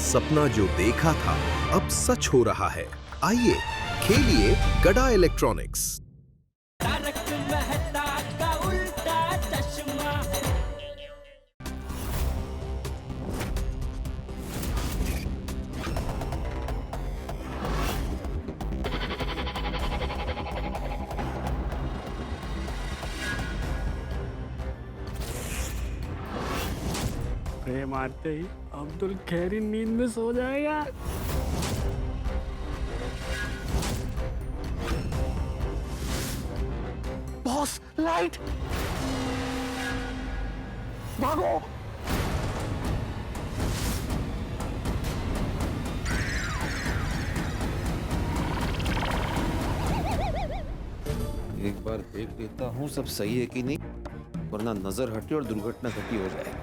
सपना जो देखा था अब सच हो रहा है। आइए खेलिए गड़ा इलेक्ट्रॉनिक्स। तारक मेहता का उल्टा चश्मा। स्प्रे मारते ही अब्दुल खैरी नींद में सो जाएगा। बॉस लाइट भागो। एक बार देख लेता हूँ सब सही है कि नहीं, वरना नजर हटे और दुर्घटना घटी हो जाए।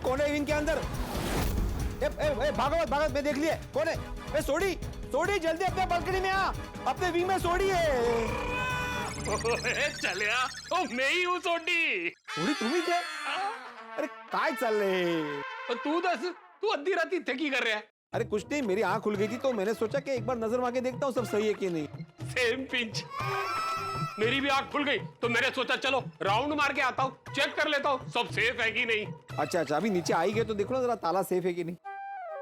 कौन है इनके अंदर? भागवत भागवत मैं देख लिया कौन है? सोडी सोडी जल्दी अपने बालकनी में आ, अपने विंग में सोडी है। चले आ, ओ मैं ही हूँ सोडी। सोडी तुम ही क्या? अरे काय चल रहे? तू दस, तू अद्धी राती थे की कर रहा है? अरे कुछ नहीं, मेरी आंख खुल गई थी तो मैंने सोचा कि एक बार नजर मार के देखता हूँ सब सही है कि नहीं। सेम पिंच, मेरी भी आंख खुल गई तो मैंने सोचा चलो राउंड मार के आता हूँ, चेक कर लेता हूँ सब सेफ है कि नहीं। अच्छा अच्छा, अभी नीचे आई गए तो देखो ना जरा ताला सेफ है कि नहीं।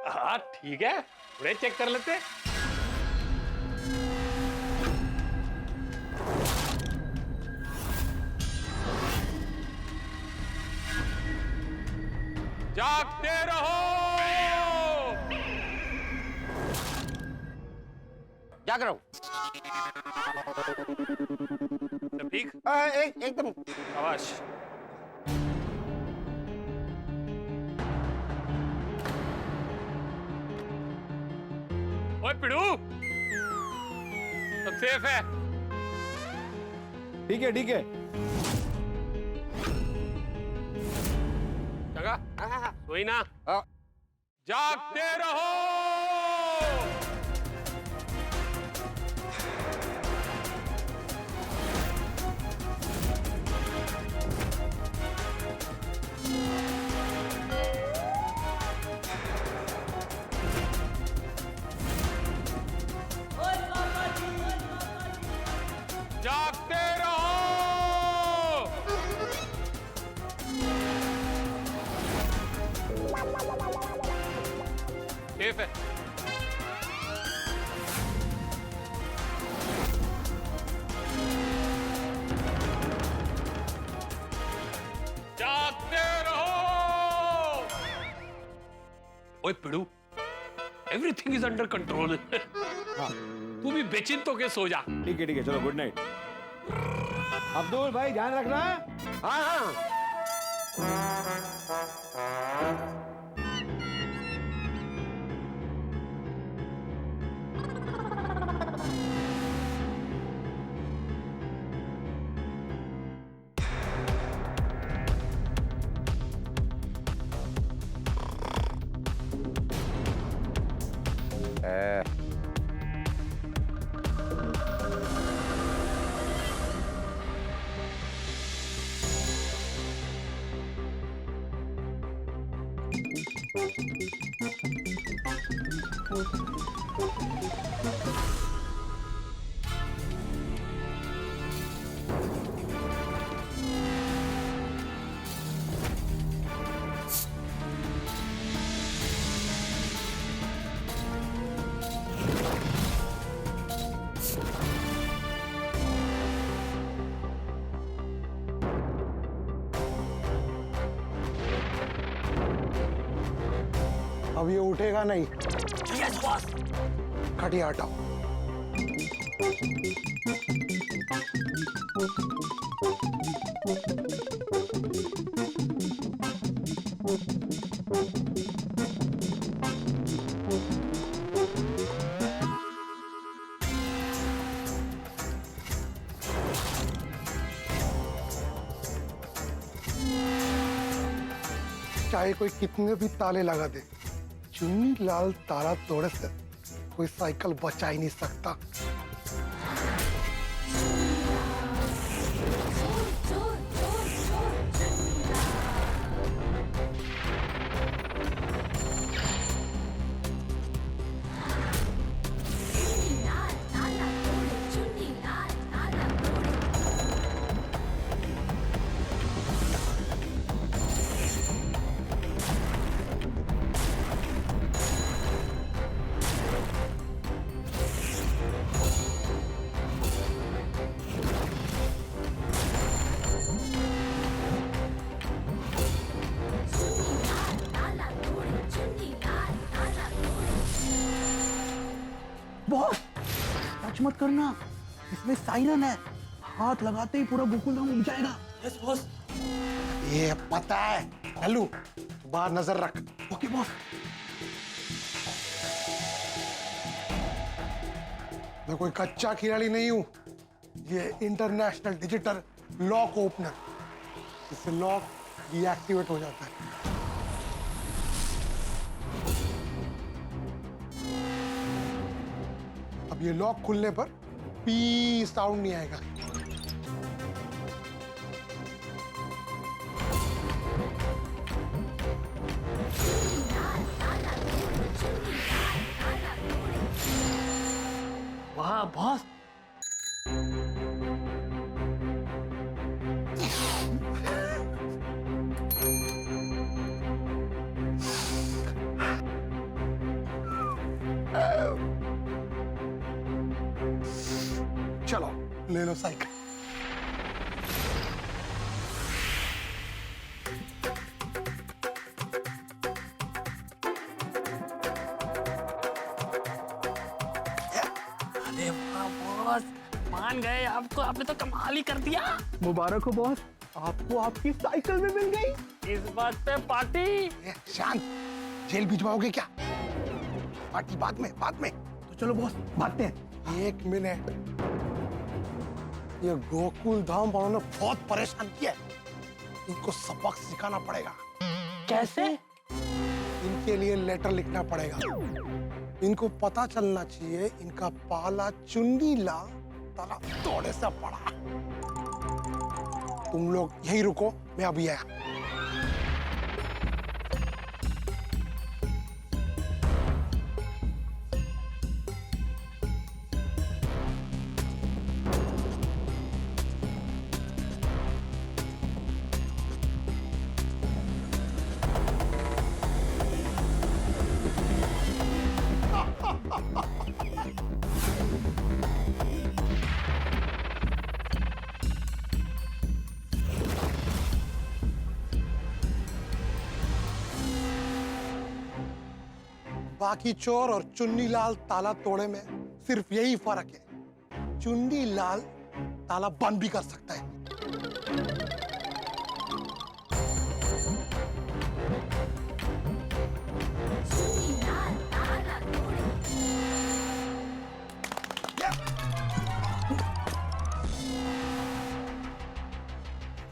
हाँ ठीक है, थोड़े चेक कर लेते। जागते रहो। जाग रहा हूँ। ठीक, एकदम आवाज। ओए पिड़ू, सब सेफ है? ठीक है ठीक है। जगह सोई ना, जागते रहो। जागते रहो। सेफ है। जागते रहो। ओए पिड़ू, एवरीथिंग इज अंडर कंट्रोल। तू भी बेचिंत होके सो जा। ठीक है, चलो गुड नाइट। अब्दुल भाई ध्यान रखना। हाँ हाँ। अब ये उठेगा नहीं। Yes boss. खटिया हटाओ। चाहे कोई कितने भी ताले लगा दे, चुन्नी लाल ताला तोड़े से कोई साइकिल बचा ही नहीं सकता। बॉस टच मत करना, इसमें साइरन है, हाथ लगाते ही पूरा गोकुलधाम उग जाएगा। Yes boss. ये पता है। हेलो, बाहर नजर रख। Okay boss. मैं कोई कच्चा खिलाड़ी नहीं हूं, ये इंटरनेशनल डिजिटल लॉक ओपनर, इससे लॉक डीएक्टिवेट हो जाता है। अब ये लॉक खुलने पर पी साउंड नहीं आएगा। वाह बॉस। चलो ले लो साइकिल। अरे वाह बॉस, मान गए आपको, आपने तो कमाल ही कर दिया। मुबारक हो बॉस, आपको आपकी साइकिल भी मिल गई। इस बात पे पार्टी। ए, शांत, जेल भिजवाओगे क्या? पार्टी बाद में, बाद में। तो चलो बॉस भागते हैं। एक मिनट, ये गोकुल धाम वालों ने बहुत परेशान किया है, इनको सबक सिखाना पड़ेगा। कैसे? इनके लिए लेटर लिखना पड़ेगा। इनको पता चलना चाहिए इनका पाला चुन्नी लाल ताला तोड़े से पड़ा। तुम लोग यहीं रुको, मैं अभी आया। बाकी चोर और चुन्नी लाल ताला तोड़े में सिर्फ यही फर्क है, चुन्नी लाल ताला बंद भी कर सकता है।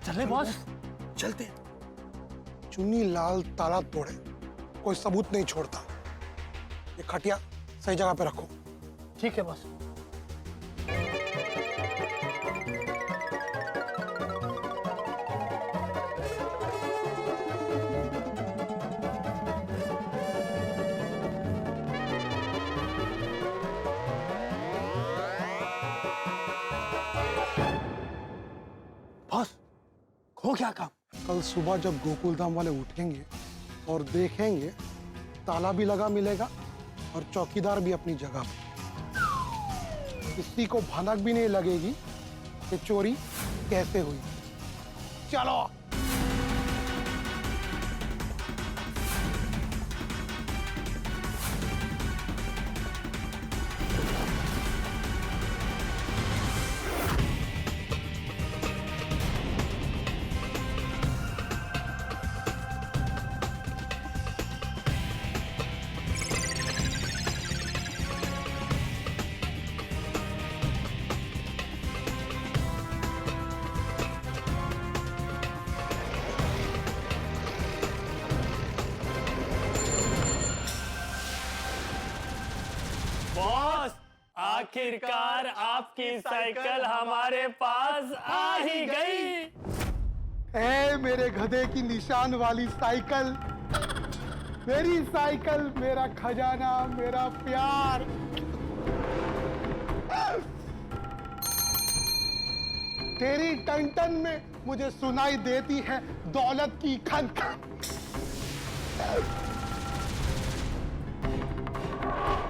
चले बॉस। चलते हैं। चुन्नी लाल ताला तोड़े कोई सबूत नहीं छोड़ता। ये खटिया सही जगह पे रखो। ठीक है बॉस। बॉस हो क्या काम? कल सुबह जब गोकुलधाम वाले उठेंगे और देखेंगे ताला भी लगा मिलेगा और चौकीदार भी अपनी जगह पे, किसी को भनक भी नहीं लगेगी कि चोरी कैसे हुई। चलो। आखिरकार आपकी साइकिल हमारे पास आ ही गई। ए मेरे गधे की निशान वाली साइकिल, मेरी साइकिल, मेरा खजाना, मेरा प्यार। तेरी टन में मुझे सुनाई देती है दौलत की खनखन।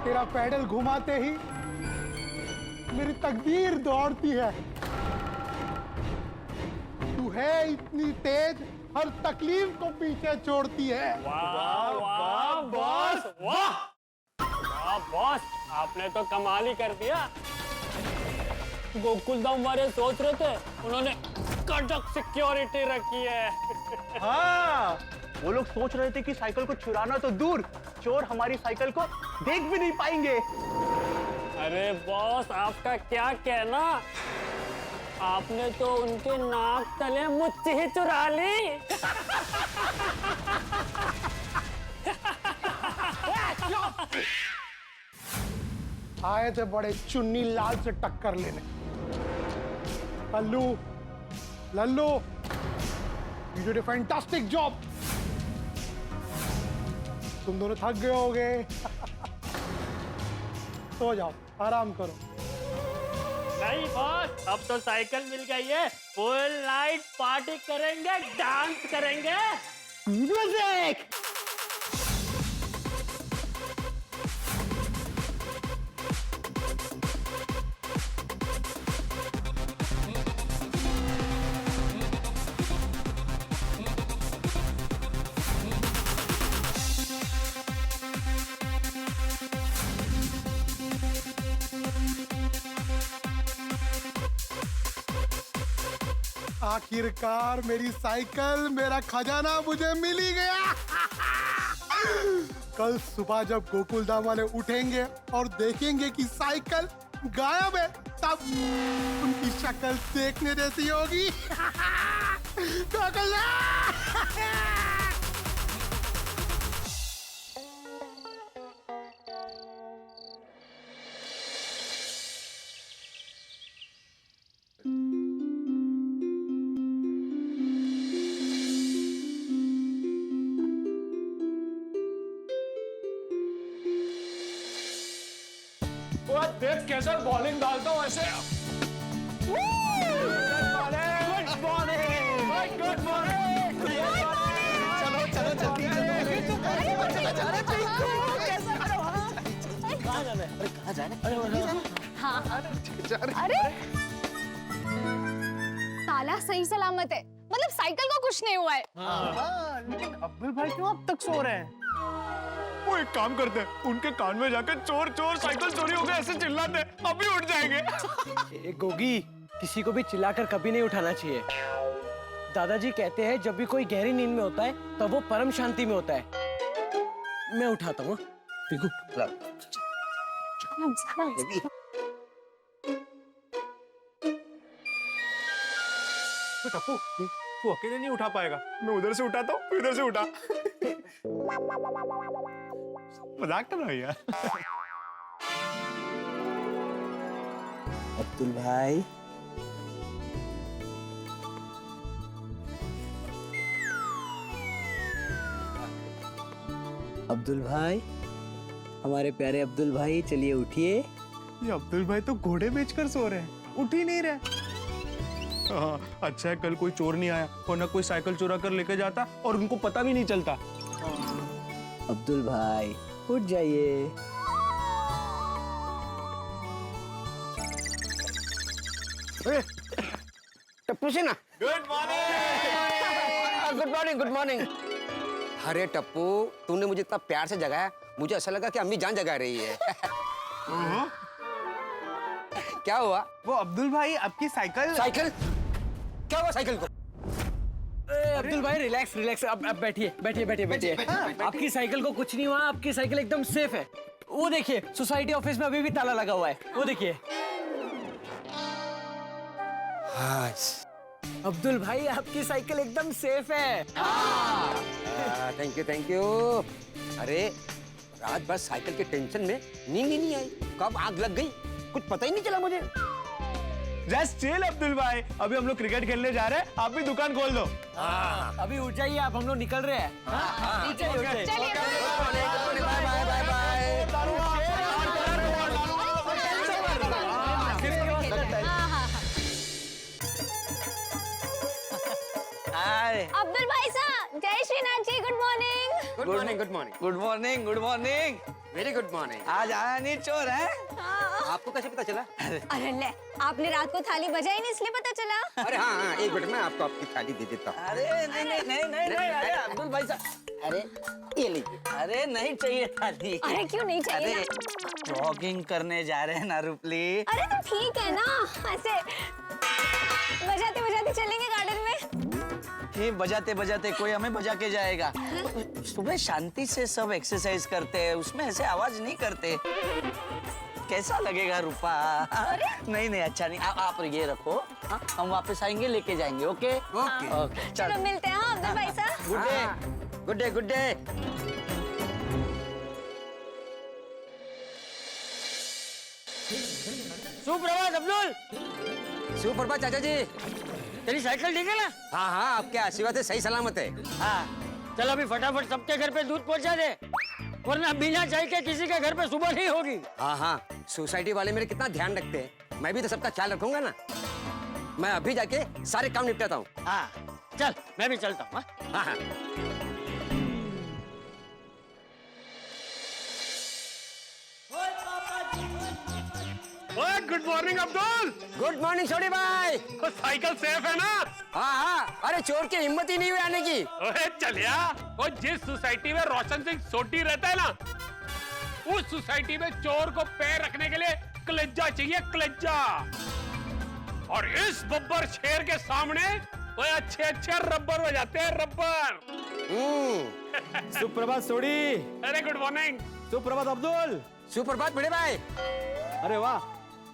तेरा पैडल घुमाते ही मेरी तकदीर दौड़ती है। तू है इतनी तेज, हर तकलीफ को पीछे छोड़ती है। वाह वाह बॉस, वाह वाह बॉस, आपने तो कमाल ही कर दिया। गोकुल धाम वाले सोच रहे थे, उन्होंने कड़क सिक्योरिटी रखी है। हाँ, वो लोग सोच रहे थे कि साइकिल को चुराना तो दूर, चोर हमारी साइकिल को देख भी नहीं पाएंगे। अरे बॉस, आपका क्या कहना, आपने तो उनके नाक तले मुझसे ही चुरा ली। आए थे बड़े चुन्नी लाल से टक्कर लेने। Lallu, Lallu, you did a fantastic job। तुम दोनों थक गए होगे। सो जाओ, आराम करो। नहीं बॉस, अब तो साइकिल मिल गई है, फुल नाइट पार्टी करेंगे, डांस करेंगे। म्यूजिक। आखिरकार मेरी साइकिल, मेरा खजाना मुझे मिल ही गया। कल सुबह जब गोकुल धाम वाले उठेंगे और देखेंगे कि साइकिल गायब है, तब उनकी शक्ल देखने जैसी होगी। गोकुल देख कैसा बॉलिंग डालता हूँ ऐसे। Good morning. चलो चलो जल्दी अरे ताला सही सलामत है, मतलब साइकिल को कुछ नहीं हुआ है। लेकिन अब्दुल भाई क्यों अब तक सो रहे हैं? वो एक काम करते हैं, उनके कान में जाकर चोर चोर साइकिल चोरी हो गई ऐसे चिल्लाते हैं, अभी उठ जाएंगे। गोगी, किसी को भी चिल्लाकर कभी नहीं उठाना चाहिए। दादाजी कहते हैं जब भी कोई गहरी नींद में होता है तब वो परम शांति में होता है। मैं उठाता हूँ। टप्पू, तू अकेले नहीं उठा पाएगा, मैं उधर से उठाता हूँ, इधर से उठा। मजाक कर रहा है यार। अब्दुल भाई, अब्दुल भाई, हमारे प्यारे अब्दुल भाई, चलिए उठिए। ये अब्दुल भाई तो घोड़े बेचकर सो रहे हैं, उठ ही नहीं रहे। हाँ, अच्छा है कल कोई चोर नहीं आया, वरना कोई साइकिल चुरा कर लेके जाता और उनको पता भी नहीं चलता। अब्दुल भाई उठ जाइए। टप्पू से ना। Good morning. Good morning, good morning. अरे टप्पू, तूने मुझे इतना प्यार से जगाया, मुझे ऐसा लगा कि अम्मी जान जगा रही है। क्या हुआ? वो अब्दुल भाई आपकी साइकिल। साइकिल? क्या हुआ साइकिल को? अब्दुल भाई रिलैक्स रिलैक्स, अब बैठिए बैठिए बैठिए बैठिए। आपकी साइकिल को कुछ नहीं हुआ, आपकी साइकिल एकदम सेफ है। वो देखिए, सोसाइटी ऑफिस में अभी भी ताला लगा हुआ है, वो देखिए। अब्दुल भाई, आपकी साइकिल एकदम सेफ है। Thank you, thank you. अरे रात भर साइकिल के टेंशन में नींद ही नहीं आई, कब आग लग गई कुछ पता ही नहीं चला मुझे। जस्ट चिल अब्दुल भाई, अभी हम लोग क्रिकेट खेलने जा रहे हैं, आप भी दुकान खोल दो। अभी उठ जाइए आप, हम लोग निकल रहे हैं। चलिए bye bye bye bye. Abdul भाई साहब, जय Shrinath ji, good morning. Good morning good morning good morning, good morning. Very good morning. आज आया नहीं चोर है? आपको कैसे पता चला? अरे ले, आपने रात को थाली बजाई नहीं इसलिए पता चला। अरे हाँ हाँ, एक मिनट में आपको आपकी थाली दे देता हूँ। अरे नहीं नहीं नहीं नहीं नहीं, अरे अब्दुल भाई साहब, अरे ये लीजिए। अरे नहीं चाहिए थाली। अरे क्यों नहीं चाहिए अरे ना? जॉगिंग करने जा रहे हैं ना रूपली। अरे तो ठीक है ना, ऐसे बजाते बजाते चलेंगे गार्डन में। ये बजाते बजाते कोई हमें बजा के जाएगा। सुबह शांति से सब एक्सरसाइज करते हैं, उसमें ऐसे आवाज नहीं करते। कैसा लगेगा रूपा? नहीं नहीं अच्छा नहीं। आप ये रखो, हम वापस आएंगे लेके जाएंगे। ओके ओके ओके चलो मिलते हैं हाँ, अब्दुल भाई साहब। Good day good day good day. सुप्रभात अब्दुल। सुप्रभात चाचा जी। तेरी साइकिल ठीक है ना? हाँ हाँ, आपके आशीर्वाद से सही सलामत है। हाँ चल अभी फटाफट सबके घर पे दूध पहुंचा दे, वरना बिना चाय के किसी के घर पे सुबह नहीं होगी। हाँ हाँ, सोसाइटी वाले मेरे कितना ध्यान रखते हैं, मैं भी तो सबका ख्याल रखूंगा ना। मैं अभी जाके सारे काम निपटाता हूँ। हाँ चल मैं भी चलता हूँ। हाँ हाँ। Good morning Abdul. Good morning छोटे भाई। तो साइकिल सेफ है ना? हाँ हाँ, अरे चोर की हिम्मत ही नहीं हुई आने की। ओए चलिया, वो जिस सोसाइटी में रोशन सिंह सोटी रहता है ना, उस सोसाइटी में चोर को पैर रखने के लिए कलेजा चाहिए, कलेजा। और इस बब्बर शेर के सामने वो अच्छे अच्छे रबर बजाते हैं, रबर। सुप्रभात सोडी। अरे गुड मॉर्निंग। सुप्रभात अब्दुल। सुप्रभात बड़े भाई। अरे वाह,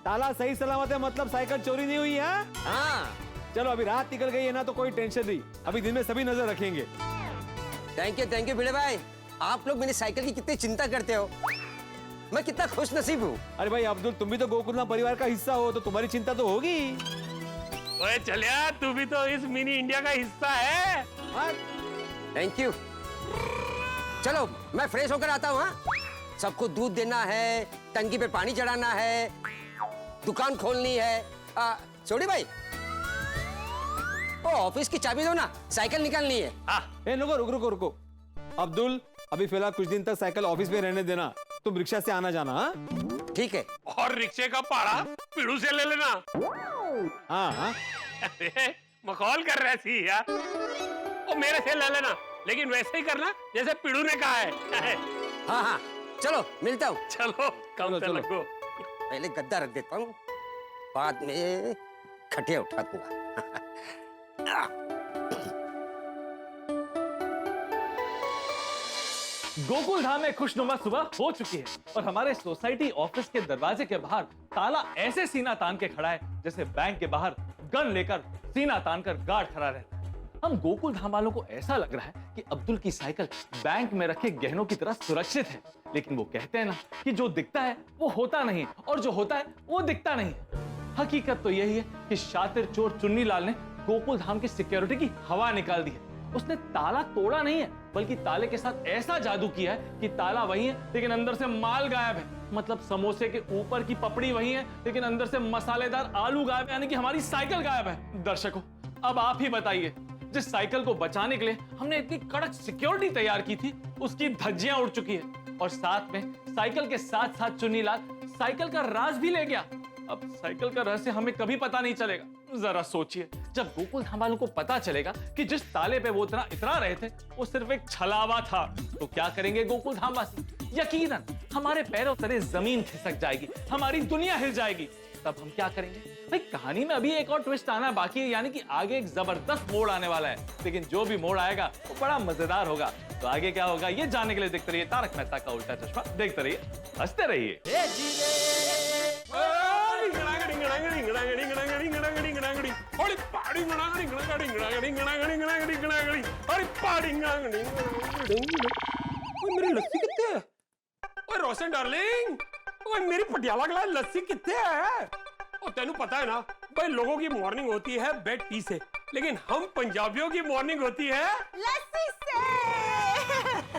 ताला सही सलामत है, मतलब साइकिल चोरी नहीं हुई है। हाँ चलो अभी रात निकल गई है ना, तो कोई टेंशन नहीं, अभी दिन में सभी नजर रखेंगे। थैंक यू बड़े भाई। आप लोग मेरी साइकिल की कितनी चिंता करते हो, मैं कितना खुश नसीब हूँ। अरे भाई अब्दुल, तुम भी तो गोकुलधाम परिवार का हिस्सा हो, तो तुम्हारी चिंता तो होगी। ओए चलिया, तू भी तो इस मिनी इंडिया का हिस्सा है। Thank you. चलो मैं फ्रेश होकर आता हूँ। हाँ, सबको दूध देना है, टंकी पे पानी चढ़ाना है, दुकान खोलनी है। छोड़ी भाई, ओ ऑफिस की चाबी दो ना, साइकिल निकालनी है। ए रुको रुको रुको रुको अब्दुल, अभी फिलहाल कुछ दिन तक साइकिल ऑफिस में रहने देना, तुम रिक्शा से आना जाना। हाँ ठीक है। और रिक्शे का भाड़ा पीड़ू से ले लेना। हाँ हाँ। अरे मखौल कर रहे थी यार, वो मेरे से ले लेना, लेकिन वैसे ही करना जैसे पीड़ू ने कहा है। हाँ हाँ चलो मिलता हूँ। चलो कम चलो। लगो। पहले गद्दा रख देता हूँ, बाद में खटिया उठा दूंगा। गोकुलधाम में खुशनुमा सुबह हो चुकी है और हमारे सोसाइटी ऑफिस के दरवाजे के बाहर ताला ऐसे सीना तान के खड़ा है जैसे बैंक के बाहर गन लेकर सीना तान कर गार्ड खड़ा रहता है। हम गोकुलधाम वालों को ऐसा लग रहा है कि अब्दुल की साइकिल बैंक में रखे गहनों की तरह सुरक्षित है, लेकिन वो कहते हैं ना कि जो दिखता है वो होता नहीं और जो होता है वो दिखता नहीं। हकीकत तो यही है कि शातिर चोर चुन्नी लाल ने गोकुलधाम की सिक्योरिटी की हवा निकाल दी है। उसने ताला तोड़ा नहीं है, बल्कि ताले के साथ ऐसा जादू किया है कि ताला वही है लेकिन अंदर से माल गायब है। मतलब समोसे के ऊपर की पपड़ी वही है लेकिन अंदर से मसालेदार आलू गायब है, यानी कि हमारी साइकिल गायब है। दर्शकों अब आप ही बताइए, जिस साइकिल को बचाने के लिए हमने इतनी कड़क सिक्योरिटी तैयार की थी उसकी धज्जियां उड़ चुकी है और साथ में साइकिल के साथ साथ चुन्नीलाल साइकिल का राज भी ले गया। अब साइकिल का रहस्य हमें कभी पता नहीं चलेगा। जरा सोचिए, जब गोकुलधाम वालों को पता चलेगा कि जिस ताले पे वो इतना रहे थे वो सिर्फ एक छलावा था, तो क्या करेंगे गोकुलधाम वासी? यकीनन हमारे पैरों तले जमीन खिसक जाएगी, हमारी दुनिया हिल जाएगी। तब हम क्या करेंगे? भाई कहानी में अभी एक और ट्विस्ट आना बाकी है, यानी कि आगे एक जबरदस्त मोड़ आने वाला है, लेकिन जो भी मोड़ आएगा वो बड़ा मजेदार होगा। तो आगे क्या होगा ये जानने के लिए देखते रहिए तारक मेहता का उल्टा चश्मा, देखते रहिए, हंसते रहिए। मेरी लस्सी कितने है? ओए रोशन डार्लिंग, ओए मेरी पटियाला ग्लास लस्सी कितने है? और तेनू पता है ना भाई, लोगों की मॉर्निंग होती है बेड टी से, लेकिन हम पंजाबियों की मॉर्निंग होती है लस्सी से।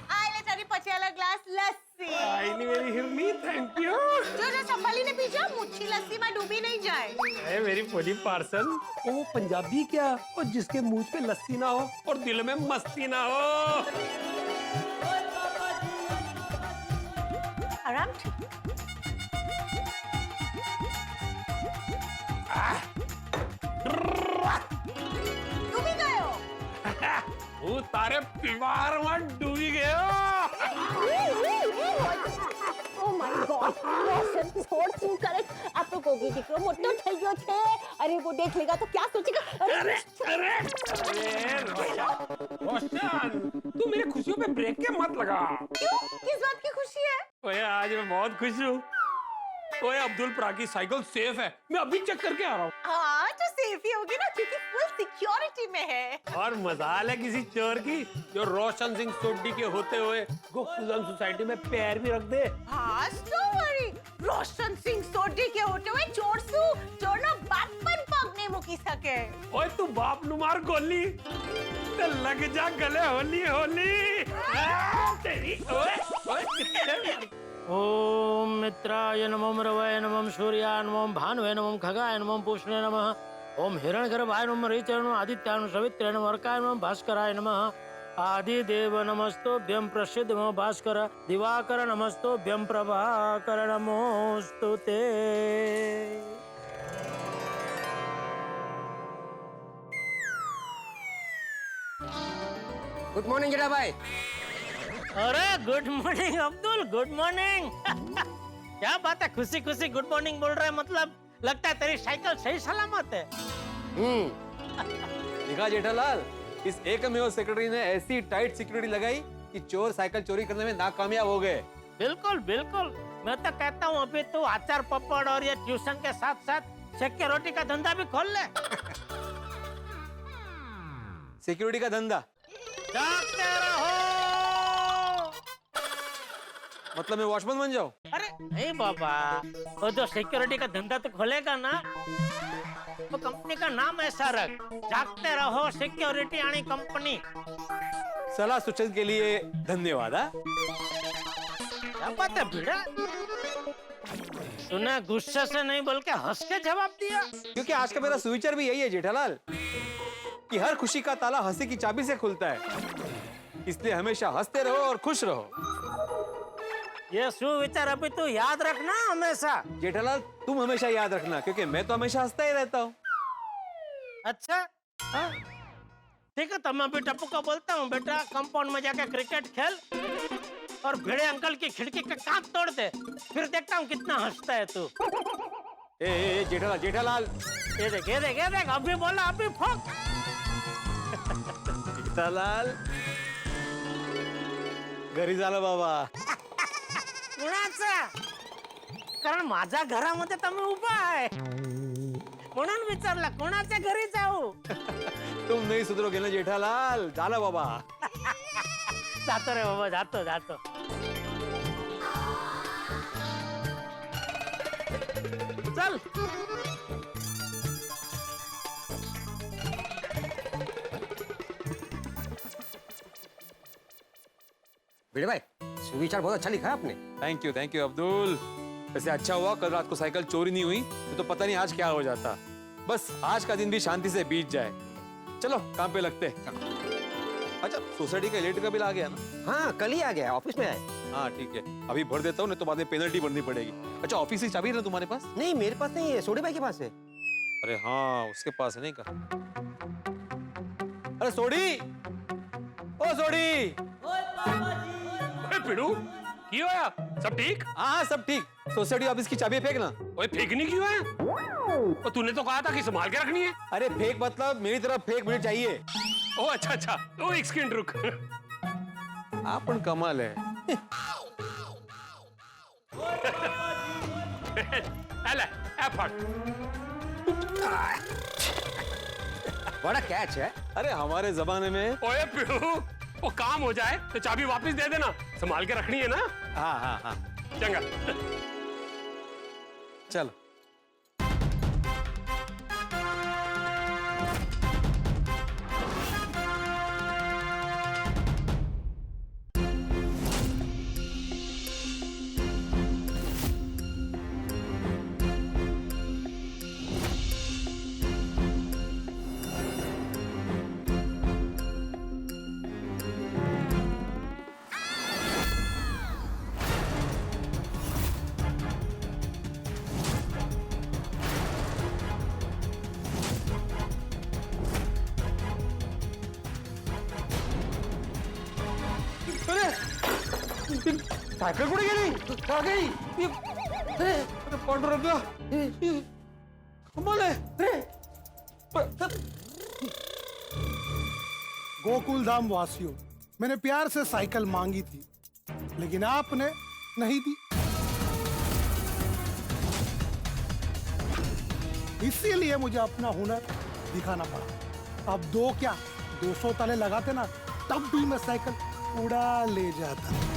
आई ले तेरी पटियाला ग्लास लस्सी। आई नहीं मेरी हिरनी, थैंक यू। जो संभाली ने पीछा, मुच्छी लस्सी में डूबी नहीं जाए। अरे मेरी पोली पार्सल, वो पंजाबी क्या, और जिसके मुंह पे लस्सी ना हो और दिल में मस्ती ना हो। आराम ठीक। डूबी गए हो? वो तारे प्यार में डूबी गया। Oh my God! रोशन छोड़ क्यों करे? आप तो गोगी दिख रहे हो, मोटो થઈ ગયો છે। अरे वो देख लेगा तो क्या सोचेगा? अरे रोशन, तू मेरी खुशियों पे ब्रेक के मत लगा। क्यों? किस बात की खुशी है? ओए आज मैं बहुत खुश हूँ। ओए अब्दुल प्रा की साइकिल सेफ है, मैं अभी चेक करके आ रहा हूँ। हाँ तो सेफ ही होगी ना, क्योंकि फुल सिक्योरिटी में है। और मजाल है किसी चोर की जो रोशन सिंह सोडी के होते हुए गोकुलम सोसाइटी में पैर भी रख दे। हाँ डोंट वरी, रोशन सिंह सोडी के होते हुए चोर ना बात पर पग नहीं मुकी सके। ओए तू बाप नु मार गोली, ते लग जा गले होली होली। तेरी ओए ओए ओम मित्राय नमः, रवये नमः, सूर्याय नमः, भानुवे नमः, खगाय नमः, पूष्णे नमः। ओम हिरण्यगर्भाय नमः, ऋचाय नमः, आदित्याय नमः, सवित्रे नमः, अर्काय नमः, भास्कराय नमः। आदिदेव नमस्तुभ्यं, प्रसिद्ध नमो भास्कर, दिवाकर नमस्तुभ्यं, प्रभाकर नमोस्तुते। गुड मॉर्निंग जेठा भाई। अरे good morning Abdul, good morning. क्या बात है, खुशी खुशी गुड मॉर्निंग बोल रहे हैं, मतलब लगता है तेरी साइकिल सही सलामत है। देखा जेठालाल, इस एकमेव सेक्रेटरी ने ऐसी टाइट सिक्योरिटी लगाई कि चोर साइकिल चोरी करने में नाकामयाब हो गए। बिल्कुल बिल्कुल, मैं तो कहता हूँ अभी तो आचार पपड़ और ये ट्यूशन के साथ साथ सिक्योरिटी का धंधा भी खोल ले। सिक्योरिटी का धंधा जागते रहो। मतलब मैं वॉचमैन बन जाऊं? अरे नहीं बाबा, वो जो सिक्योरिटी का धंधा तो खोलेगा ना, तो कंपनी का नाम ऐसा रख, जागते रहो सिक्योरिटी आनी कंपनी। सलाह सूचन के लिए धन्यवाद। क्या बात है भिड़ा, तूने गुस्से से नहीं बोल के हंस के जवाब दिया। क्योंकि आज का मेरा सुविचार भी यही है जेठालाल, कि हर खुशी का ताला हंसी की चाबी से खुलता है, इसलिए हमेशा हंसते रहो और खुश रहो। ये सुविचार अभी तू याद रखना हमेशा। जेठालाल तुम हमेशा याद रखना, क्योंकि मैं तो हमेशा हंसता ही रहता हूँ। अच्छा ठीक है, तो मैं भी टप्पू को बोलता हूँ, बेटा कंपाउंड में जाके क्रिकेट खेल और भिड़े अंकल की खिड़की का कांच तोड़ दे, फिर देखता हूँ कितना हंसता है तू। ए जेठालाल जेठालाल, ये देख अभी बोला अभी फोक। जेठालाल घरी झालं बाबा। कुणाचा? कारण माझ्या घरामध्ये तर मी उभा आहे, म्हणून विचारला कोणाच्या घरी जाऊ। तुम नहीं सुधरोगे ना जेठालाल, झालं बाबा। जातो रे बाबा, जातो जातो। चल भिड़े भाई, सुविचार बहुत अच्छा लिखा है आपने। Thank you Abdul. वैसे अच्छा हुआ कल रात को साइकिल चोरी नहीं हुई, तो पता नहीं आज क्या हो जाता। बस आज का दिन भी शांति से बीत जाए। चलो काम पे लगते। अच्छा सोसाइटी का इलेक्ट्रिक का बिल आ गया ना? हाँ कल ही आ गया, ऑफिस में आए। हाँ ठीक है, अभी भर देता हूँ, नहीं तो बाद में पेनल्टी भरनी पड़ेगी। अच्छा ऑफिस की चाबी है ना तुम्हारे पास? नहीं मेरे पास नहीं है, सोडी भाई के पास है। अरे हाँ उसके पास है, नहीं कहा। अरे सोडी, ओ सोडी। पिड़ू क्यों आया? सब ठीक? हाँ सब ठीक। सोसाइटी ऑफिस की चाबी फेंक ना। ओए फेंकनी क्यों है? तो तूने तो कहा था कि संभाल के रखनी है। अरे फेंक मतलब मेरी तरफ फेंक, मुझे चाहिए। ओ अच्छा, ओ एक सेकंड रुक। आपण कमाल है। अले एफर्ट। बड़ा कैच है। अरे हमारे जमाने में। ओए पिड़ू, वो काम हो जाए तो चाबी वापस दे देना, संभाल के रखनी है ना। हाँ चंगा। चलो। सायकल कुठे गेली? का गई? अरे पांडुरंगा, कमाल है। गोकुल धाम वासियों, मैंने प्यार से साइकिल मांगी थी, लेकिन आपने नहीं दी। इसीलिए मुझे अपना हुनर दिखाना पड़ा। अब दो क्या 200 ताले लगाते ना, तब भी मैं साइकिल उड़ा ले जाता।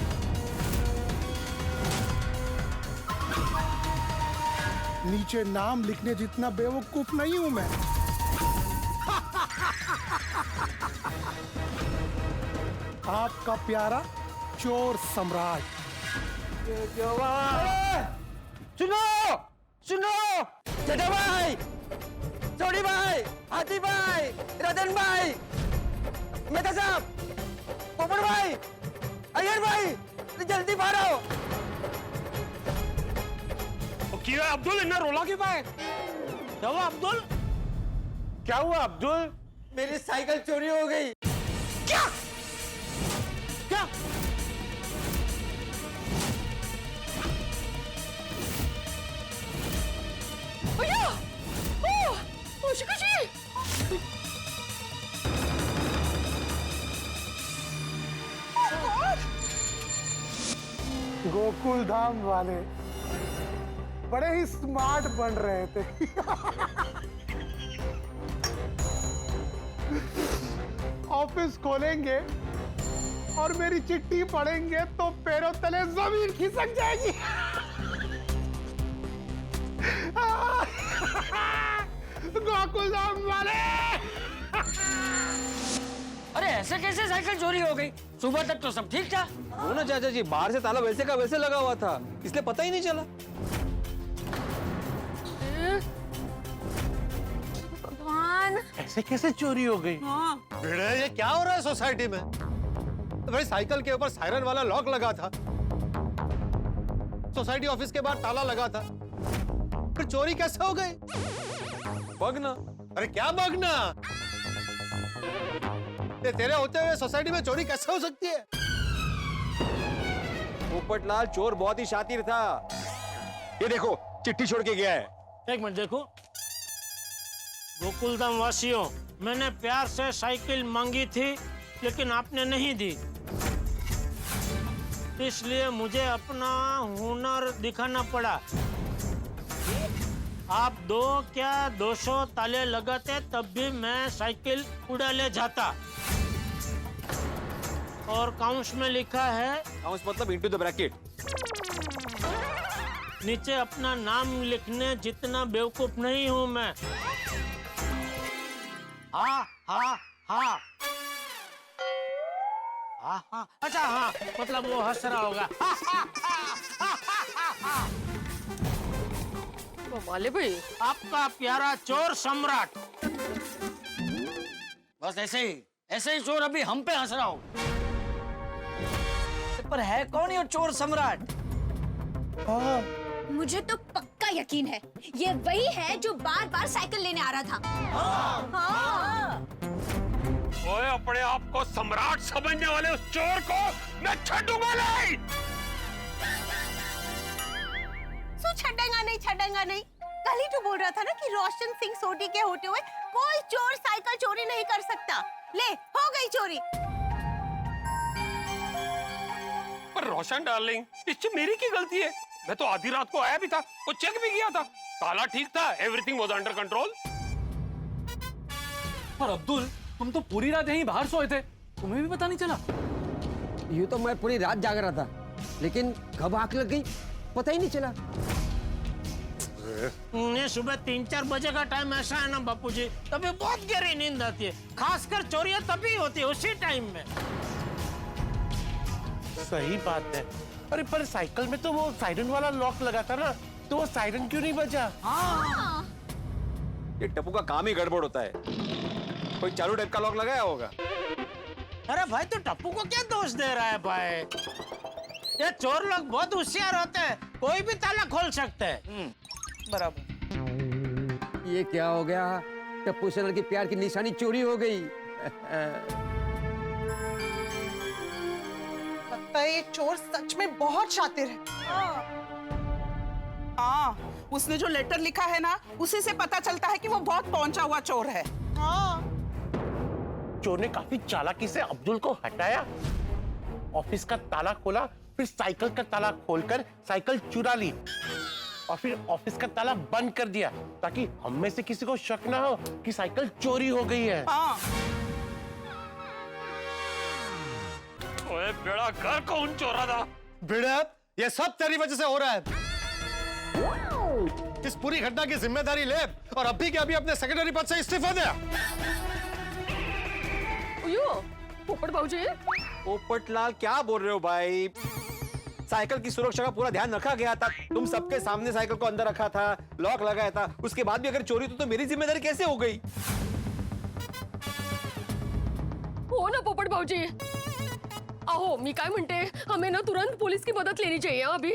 नीचे नाम लिखने जितना बेवकूफ नहीं हूं मैं। आपका प्यारा चोर सम्राट। सुनो सुनो, जेठा भाई, चौड़ी भाई, हाथी भाई, रतन भाई, मेहता साहब, पोपट भाई, अय्यर भाई, जल्दी मारो। क्या अब्दुल, इतना रोला क्यों पाए? क्या हुआ अब्दुल? क्या हुआ अब्दुल? मेरी साइकिल चोरी हो गई। क्या? क्या? भैया, ओह, शिकाजी। गोकुल धाम वाले बड़े ही स्मार्ट बन रहे थे। ऑफिस खोलेंगे और मेरी चिट्ठी पढ़ेंगे तो पैरों तले जमीन खिसक जाएगी। गोकुल धाम वाले। अरे ऐसे कैसे साइकिल चोरी हो गई? सुबह तक तो सब ठीक था। वो ना चाचा जी, बाहर से ताला वैसे का वैसे लगा हुआ था, इसलिए पता ही नहीं चला। भगवान, ऐसे कैसे चोरी हो गई? भिड़े, ये क्या हो रहा है सोसाइटी में? तो भाई साइकिल के ऊपर सायरन वाला लॉक लगा था, सोसाइटी ऑफिस के बाहर ताला लगा था, फिर चोरी कैसे हो गई? बगना। अरे क्या बगना? ये तेरे होते हुए सोसाइटी में चोरी कैसे हो सकती है? पोपटलाल चोर बहुत ही शातिर था। ये देखो, चिट्ठी छोड़ के गया है। एक मिनट देखो। गोकुलधाम वासियों, मैंने प्यार से साइकिल मांगी थी, लेकिन आपने नहीं दी, इसलिए मुझे अपना हुनर दिखाना पड़ा। आप दो क्या 200 ताले लगाते तब भी मैं साइकिल उड़ा ले जाता। और काउंस में लिखा है, काउंस मतलब इनटू द ब्रैकेट। नीचे अपना नाम लिखने जितना बेवकूफ नहीं हूं मैं। हाँ हाँ हाँ हाँ हाँ, अच्छा हाँ, मतलब वो हंस रहा होगा। वाले भाई, आपका प्यारा चोर सम्राट। बस ऐसे ही चोर अभी हम पे हंस रहा हो। पर है कौन ये चोर सम्राट? मुझे तो पक्का यकीन है, ये वही है जो बार बार साइकिल लेने आ रहा था। हाँ। ओए, अपने आप को सम्राट समझने वाले उस चोर को मैं छूंगा नहीं। छड़ेगा नहीं। कल ही तो बोल रहा था ना कि रोशन सिंह सोढी के होते हुए कोई चोर साइकिल चोरी नहीं कर सकता। ले, हो गई चोरी। पर रोशन डार्लिंग, इसमें मेरी की गलती है? मैं तो आधी रात को आया भी था, वो चेक भी किया था, ताला ठीक था, एवरीथिंग वाज अंडर कंट्रोल। पर अब्दुल, तुम तो पूरी रात यहीं बाहर सोए थे, तुम्हें भी पता नहीं चला? यूं तो मैं पूरी रात जाग रहा था, लेकिन कब आंख लग गई पता ही नहीं चला। ये सुबह 3-4 बजे का टाइम ऐसा है ना बापूजी, तभी बहुत गहरी नींद आती है। खासकर चोरियां तभी होती है उसी टाइम में। सही बात है। अरे पर साइकिल में तो वो सायरन वाला लॉक लगा था ना, तो वो सायरन क्यों नहीं बजा? ये टप्पू का काम ही गड़बड़ होता है। कोई चालू टाइप का लॉक लगाया होगा। अरे भाई तू टप्पू को क्या दोष दे रहा है भाई? ये चोर लोग बहुत होशियार होते हैं, कोई भी ताला खोल सकते हैं। बराबर। ये क्या हो गया? टप्पू सेना की प्यार की निशानी चोरी हो गई। लगता है ये चोर सच में बहुत शातिर है। हाँ, उसने जो लेटर लिखा है ना, उसी से पता चलता है कि वो बहुत पहुंचा हुआ चोर है। हाँ। चोर ने काफी चालाकी से अब्दुल को हटाया, ऑफिस का ताला खोला, फिर साइकिल का ताला खोलकर साइकिल चुरा ली और फिर ऑफिस का ताला बंद कर दिया ताकि हम में से किसी को शक ना हो कि साइकिल चोरी हो गई है। हाँ। ओए बेड़ा घर कौन चोरा था? बेड़ा, ये सब तेरी वजह से हो रहा है। इस पूरी घटना की जिम्मेदारी ले और अभी के अभी अपने सेक्रेटरी पद से इस्तीफा दे। पोपट बाबूजी, पोपटलाल क्या बोल रहे हो भाई? साइकिल की सुरक्षा का पूरा ध्यान रखा गया था। तुम सबके सामने साइकिल को अंदर रखा था, लॉक लगाया था। उसके बाद भी अगर चोरी तो मेरी जिम्मेदारी कैसे हो गई? हो ना पोपट भाऊजी. अहो मी काय म्हणते, हमें ना तुरंत पुलिस की मदद लेनी चाहिए अभी.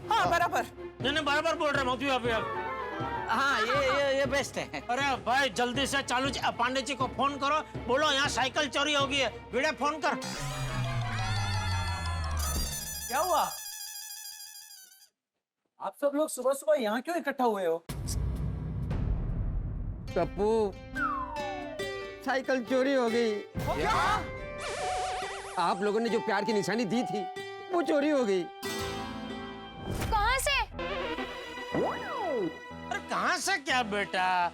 हाँ बराबर. नहीं बराबर बोल रहे मौती अभी अब. हाँ ये बेस्ट है. अरे भाई जल्दी से चालू पांडे जी को फोन करो, बोलो यहाँ साइकिल चोरी हो गई है. वीडियो फोन कर. क्या हुआ? आप सब लोग सुबह सुबह यहाँ क्यों इकट्ठा हुए हो? टप्पू, साइकिल चोरी हो गई. क्या? आप लोगों ने जो प्यार की निशानी दी थी वो चोरी हो गई. कहाँ से? अरे कहाँ से क्या बेटा,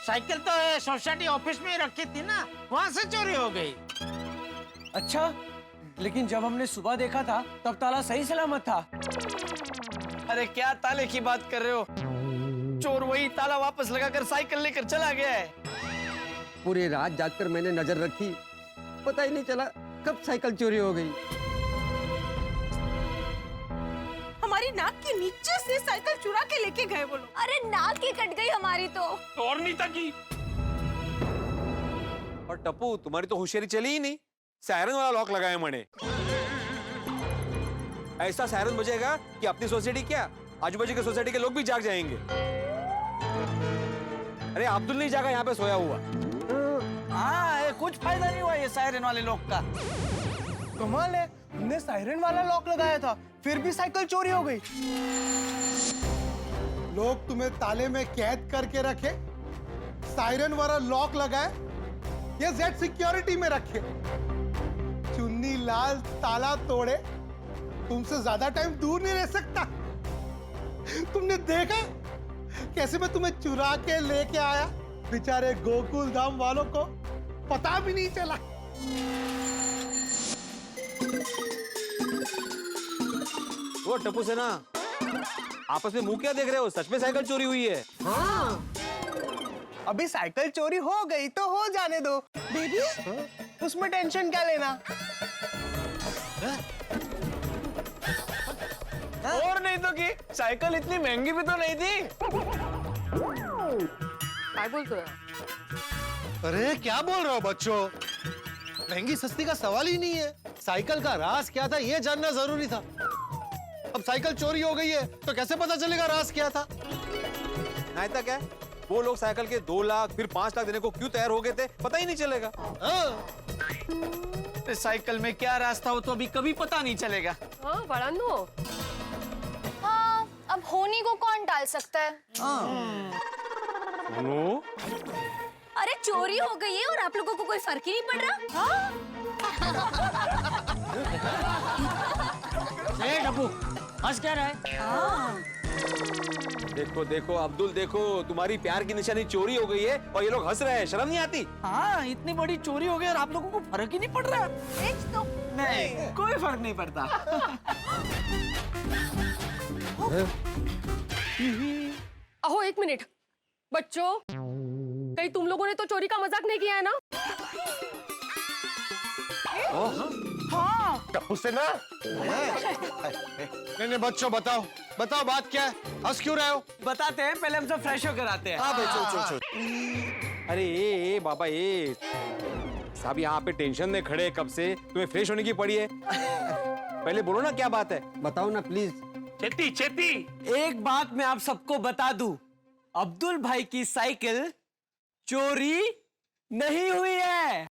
साइकिल तो सोसाइटी ऑफिस में ही रखी थी ना, वहाँ से चोरी हो गई. अच्छा, लेकिन जब हमने सुबह देखा था तब ताला सही सलामत था. अरे क्या ताले की बात कर रहे हो? चोर वही ताला वापस लगाकर साइकिल लेकर चला गया है. पूरी रात जागकर मैंने नजर रखी, पता ही नहीं चला कब साइकिल चोरी हो गई. हमारी नाक के नीचे से साइकिल चुरा के लेके गए वो लोग. अरे नाक ही कट गई हमारी तो. और नहीं तकी. और टप्पू तुम्हारी तो होशियारी चली ही नहीं. सायरन वाला लॉक लगाया मैंने. ऐसा सायरन बजेगा कि अपनी सोसाइटी क्या आजू बाजू के सोसाइटी के लोग भी जाग जाएंगे. अरे अब्दुल नहीं जागा यहाँ पे सोया हुआ. हाँ कुछ फायदा नहीं हुआ ये सायरन वाले लॉक का. कमाल है, हमने सायरन वाला लॉक लगाया था फिर भी साइकिल चोरी हो गई. लोग तुम्हें ताले में कैद करके रखे, सायरन वाला लॉक लगाए या जेड सिक्योरिटी में रखे. चुन्नी लाल ताला तोड़े, तुमसे ज्यादा टाइम दूर नहीं रह सकता. तुमने देखा कैसे मैं तुम्हें चुरा के लेके आया. बेचारे गोकुल धाम वालों को पता भी नहीं चला. वो टप्पू से ना आपस में मुंह क्या देख रहे हो? सच में साइकिल चोरी हुई है. हाँ, अभी साइकिल चोरी हो गई तो हो जाने दो बेबी. उसमें टेंशन क्या लेना. और नहीं तो कि साइकिल इतनी महंगी भी तो नहीं थी. काय बोलतोय? अरे क्या बोल रहे हो बच्चों? महंगी सस्ती का सवाल ही नहीं है. साइकिल का राज क्या था ये जानना जरूरी था. अब साइकिल चोरी हो गई है तो कैसे पता चलेगा राज क्या था? नहीं था क्या? वो लोग साइकिल के 2 लाख फिर 5 लाख देने को क्यों तैयार हो गए थे पता ही नहीं चलेगा. साइकिल में क्या राज था वो तो अभी कभी पता नहीं चलेगा. हाँ बाळांनो. हाँ, अब होनी को कौन टाल सकता है? अरे चोरी हो गई है और आप लोगों को कोई फर्क ही नहीं पड़ रहा. डब्बू हंस क्या रहा है? देखो देखो अब्दुल, देखो तुम्हारी प्यार की निशानी चोरी हो गई है और ये लोग हंस रहे हैं. शर्म नहीं आती? हाँ इतनी बड़ी चोरी हो गई और आप लोगों को फर्क ही नहीं पड़ रहा. तो नहीं कोई फर्क नहीं पड़ता. अहो एक मिनट बच्चों, कहीं तुम लोगों ने तो चोरी का मजाक नहीं किया है ना? हाँ टप्पू सेना। नहीं बच्चों बताओ बताओ बात क्या है, हंस क्यों रहे हो? बताते हैं, पहले हम सब फ्रेश होकर आते हैं। हाँ भाई चलो। अरे ए बाबा ए साहब यहाँ पे टेंशन में खड़े कब से, तुम्हें फ्रेश होने की पड़ी है? पहले बोलो ना क्या बात है, बताओ ना प्लीज। चेती चेती, एक बात मैं आप सबको बता दूं, अब्दुल भाई की साइकिल चोरी नहीं हुई है।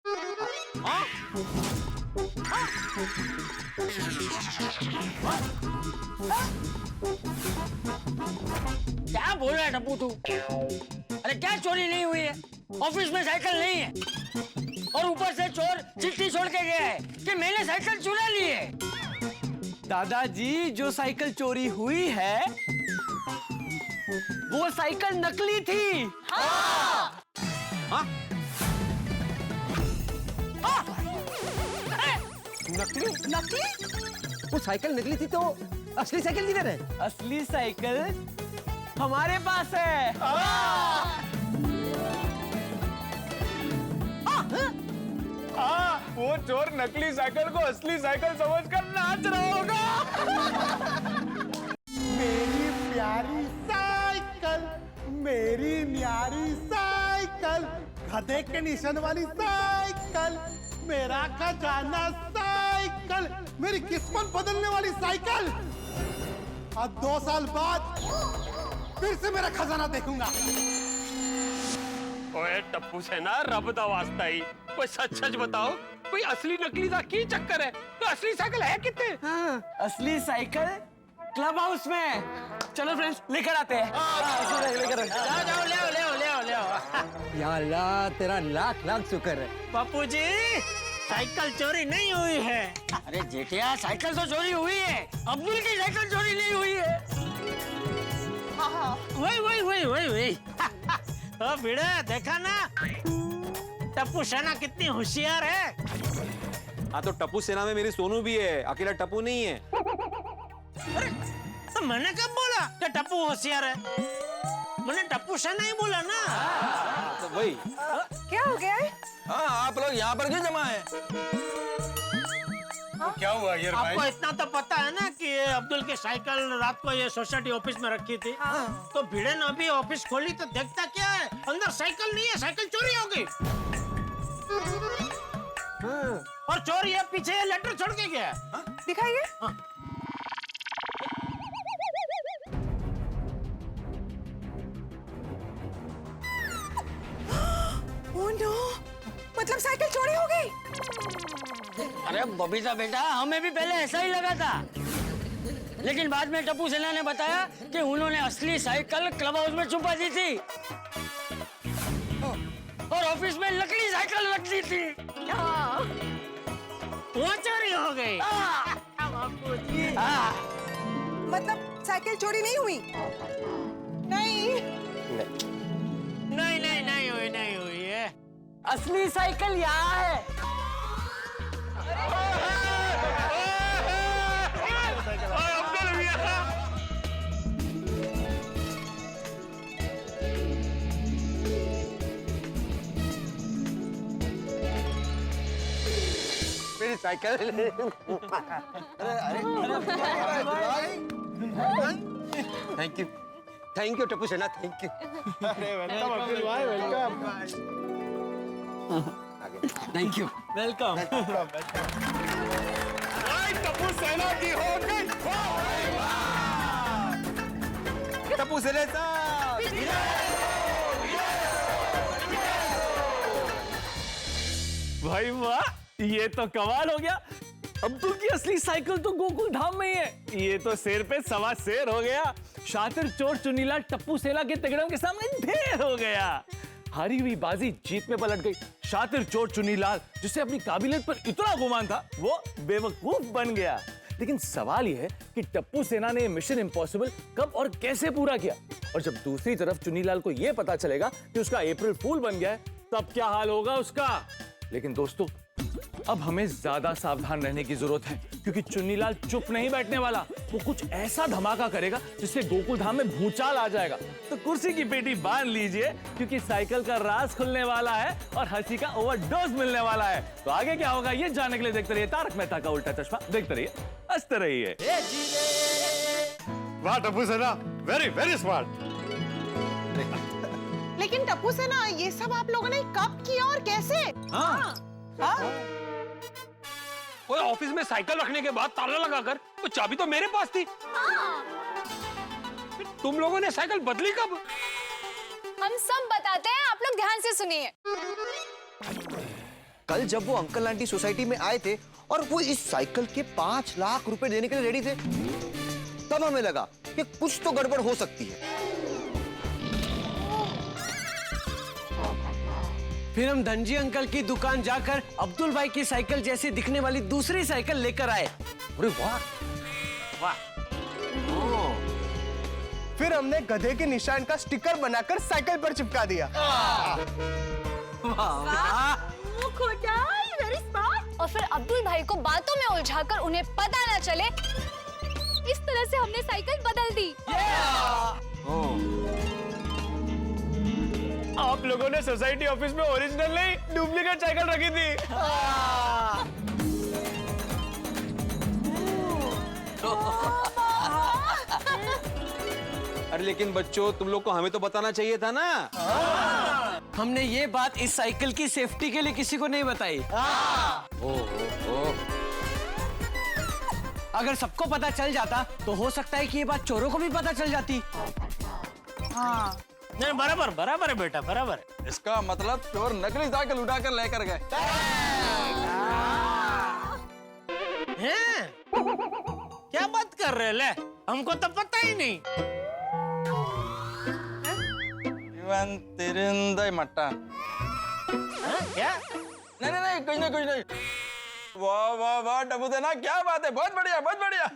क्या बोल रहा है टप्पू तू? अरे क्या चोरी नहीं हुई है? ऑफिस में साइकिल नहीं है और ऊपर से चोर चिट्ठी छोड़ के गया है कि मैंने साइकिल चुरा ली है। दादाजी, जो साइकिल चोरी हुई है वो साइकिल नकली थी। हाँ। हाँ? नकली? नकली? वो साइकिल नकली थी तो असली साइकिल किधर है? असली साइकिल हमारे पास है। वो चोर नकली साइकिल को असली साइकिल समझकर नाच रहा होगा। मेरी प्यारी साइकिल, मेरी न्यारी साइकिल, गधे के निशान वाली साइकिल, मेरा खजाना साइकिल, मेरी किस्मत बदलने वाली साइकिल। अब 2 साल बाद फिर से मेरा खजाना देखूंगा। ओए टप्पू सेना, रब दा वास्ता ही कोई सच सच बताओ, कोई असली नकली का की चक्कर है? तो असली साइकिल है कितने? हाँ, असली साइकिल क्लब हाउस में। चलो फ्रेंड्स, लेकर आते हैं। लेकर जाओ ले या अल्लाह, तेरा लाख लाख शुक्र है। पप्पू जी, साइकिल चोरी नहीं हुई है। अरे जेठिया, साइकिल तो चोरी हुई है, अब्दुल की साइकिल चोरी नहीं हुई है। वही तो भिड़े, देखा ना टप्पू सेना कितनी होशियार है। हाँ तो टप्पू सेना में मेरी सोनू भी है, अकेला टप्पू नहीं है। अरे तो मैंने कब बोला कि टप्पू होशियार है? मैंने टप्पू सेना ही बोला ना। तो वही क्या हो गया है? हाँ, आप लोग यहाँ पर क्यों जमा है? क्या हुआ यार भाई? आपको इतना तो पता है ना कि अब्दुल की साइकिल रात को ये सोसाइटी ऑफिस में रखी थी। तो भिड़े ने अभी ऑफिस खोली तो देखता क्या है, अंदर साइकिल नहीं है, साइकिल चोरी हो गई। और चोर ये पीछे लेटर छोड़ के गया। दिखाइए। ओह नो, मतलब साइकिल चोरी हो गई। अरे बबीता बेटा, हमें भी पहले ऐसा ही लगा था, लेकिन बाद में टप्पू सेना ने बताया कि उन्होंने असली साइकिल क्लब हाउस में छुपा दी थी और ऑफिस में नकली साइकिल रख दी थी। वो चोरी हो गई। मतलब साइकिल चोरी नहीं हुई? नहीं नहीं हुई है। असली साइकिल यहाँ है। मेरी साइकिल। थैंक यू टप्पू सेना, thank you. Thank you. Welcome. Tappu सेना की हो गई। टप्पू सेना भाई वाह, ये तो कमाल हो गया। अब्दुल की असली साइकिल तो गोकुल धाम में ही है। ये तो शेर पे सवा शेर हो गया। शातिर चोर चुनीलाल टप्पू सेना के तगड़ों के सामने ढेर हो गया। हारी हुई बाजी जीत में पलट गई। शातिर चोर चुनीलाल, जिसे अपनी काबिलियत पर इतना गुमान था, वो बेवकूफ बन गया। लेकिन सवाल यह है कि टप्पू सेना ने मिशन इम्पॉसिबल कब और कैसे पूरा किया। और जब दूसरी तरफ चुनीलाल को यह पता चलेगा कि उसका अप्रैल फूल बन गया है, तब क्या हाल होगा उसका। लेकिन दोस्तों, अब हमें ज्यादा सावधान रहने की जरूरत है, क्योंकि चुन्नीलाल चुप नहीं बैठने वाला। वो कुछ ऐसा धमाका करेगा जिससे गोकुल धाम में भूचाल आ जाएगा। तो कुर्सी की पेटी बांध लीजिए, क्योंकि साइकिल का राज खुलने वाला है और हंसी का ओवरडोज मिलने वाला है। तो आगे क्या होगा ये जानने के लिए देखते रहिए तारक मेहता का उल्टा चश्मा। देखते रहिए, हंसते रहिए। वाह टप्पू सेना, वेरी वेरी स्मार्ट। लेकिन टप्पू सेना, ये सब आप लोगों ने कब किया और कैसे? हाँ। ओए, ऑफिस में साइकिल रखने के बाद ताला लगाकर वो चाबी तो मेरे पास थी। तुम लोगों ने साइकिल बदली कब? हम सब बताते हैं, आप लोग ध्यान से सुनिए। कल जब वो अंकल आंटी सोसाइटी में आए थे और वो इस साइकिल के 5 लाख रुपए देने के लिए रेडी थे, तब हमें लगा कि कुछ तो गड़बड़ हो सकती है। फिर हम धनजी अंकल की दुकान जाकर अब्दुल भाई की साइकिल जैसी दिखने वाली दूसरी साइकिल लेकर आए। अरे वाह वाह। फिर हमने गधे के निशान का स्टिकर बनाकर साइकिल पर चिपका दिया। Very smart. और फिर अब्दुल भाई को बातों में उलझाकर उन्हें पता न चले, इस तरह से हमने साइकिल बदल दी। आप लोगों ने सोसाइटी ऑफिस में ओरिजिनल नहीं डुप्लीकेट साइकिल रखी थी। अरे लेकिन बच्चों, तुम लोग को हमें तो बताना चाहिए था ना। हमने ये बात इस साइकिल की सेफ्टी के लिए किसी को नहीं बताई। अगर सबको पता चल जाता तो हो सकता है कि ये बात चोरों को भी पता चल जाती। हाँ। नहीं, बराबर बराबर है बेटा, बराबर है। इसका मतलब चोर नकली साइकिल उठाकर लेकर गए। हैं? क्या बात कर रहे ले? हमको तो पता ही नहीं। मट्टा। क्या? नहीं, कुछ नहीं। वाह वाह वाह टप्पू सेना, क्या बात है, बहुत बढ़िया बहुत बढ़िया।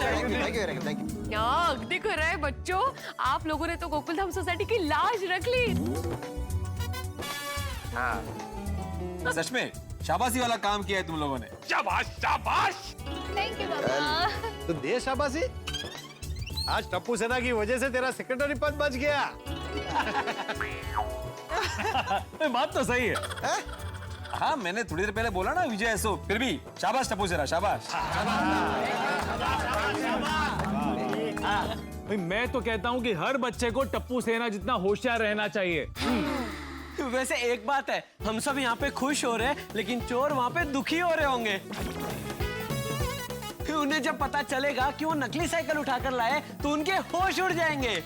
Thank you. क्या अगदी खरं है बच्चों, आप लोगों ने तो गोकुलधाम सोसाइटी की लाज रख ली। हाँ, सच में शाबाशी वाला काम किया है तुम लोगों ने। शाबाश शाबाश। थैंक यू बाबा। तो दे शाबाशी। आज टप्पू सेना की वजह से तेरा सेक्रेटरी पद बच गया। बात तो सही है। हाँ, मैंने थोड़ी देर पहले बोला ना विजय ऐसो, फिर भी शाबाश टप्पू सेना, शाबाश। भाई मैं तो कहता हूँ कि हर बच्चे को टप्पू सेना जितना होशियार रहना चाहिए। वैसे एक बात है, हम सब यहाँ पे खुश हो रहे हैं, लेकिन चोर वहाँ पे दुखी हो रहे होंगे। उन्हें जब पता चलेगा कि वो नकली साइकिल उठाकर लाए तो उनके होश उड़ जाएंगे।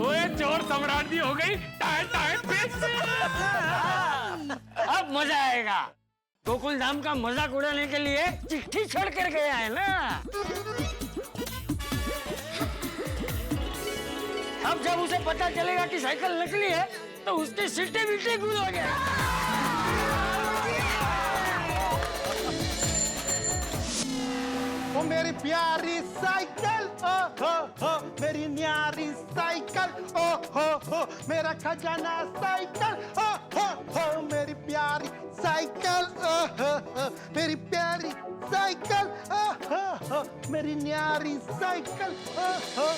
ओए, चोर सम्राट भी हो गई। Time fix. अब मजा आएगा। गोकुल धाम का मजाक उड़ाने के लिए चिट्ठी छोड़ कर गया है ना। अब जब उसे पता चलेगा कि साइकिल नकली है तो उसके सीटे बीटे गुल हो गए। ओ मेरी प्यारी साइकिल, ओ हो मेरी न्यारी साइकिल, ओ हो मेरा खजाना साइकिल, ओ हो मेरी प्यारी साइकिल, ओ हो मेरी प्यारी साइकिल, ओ हो मेरी न्यारी साइकिल, ओ हो।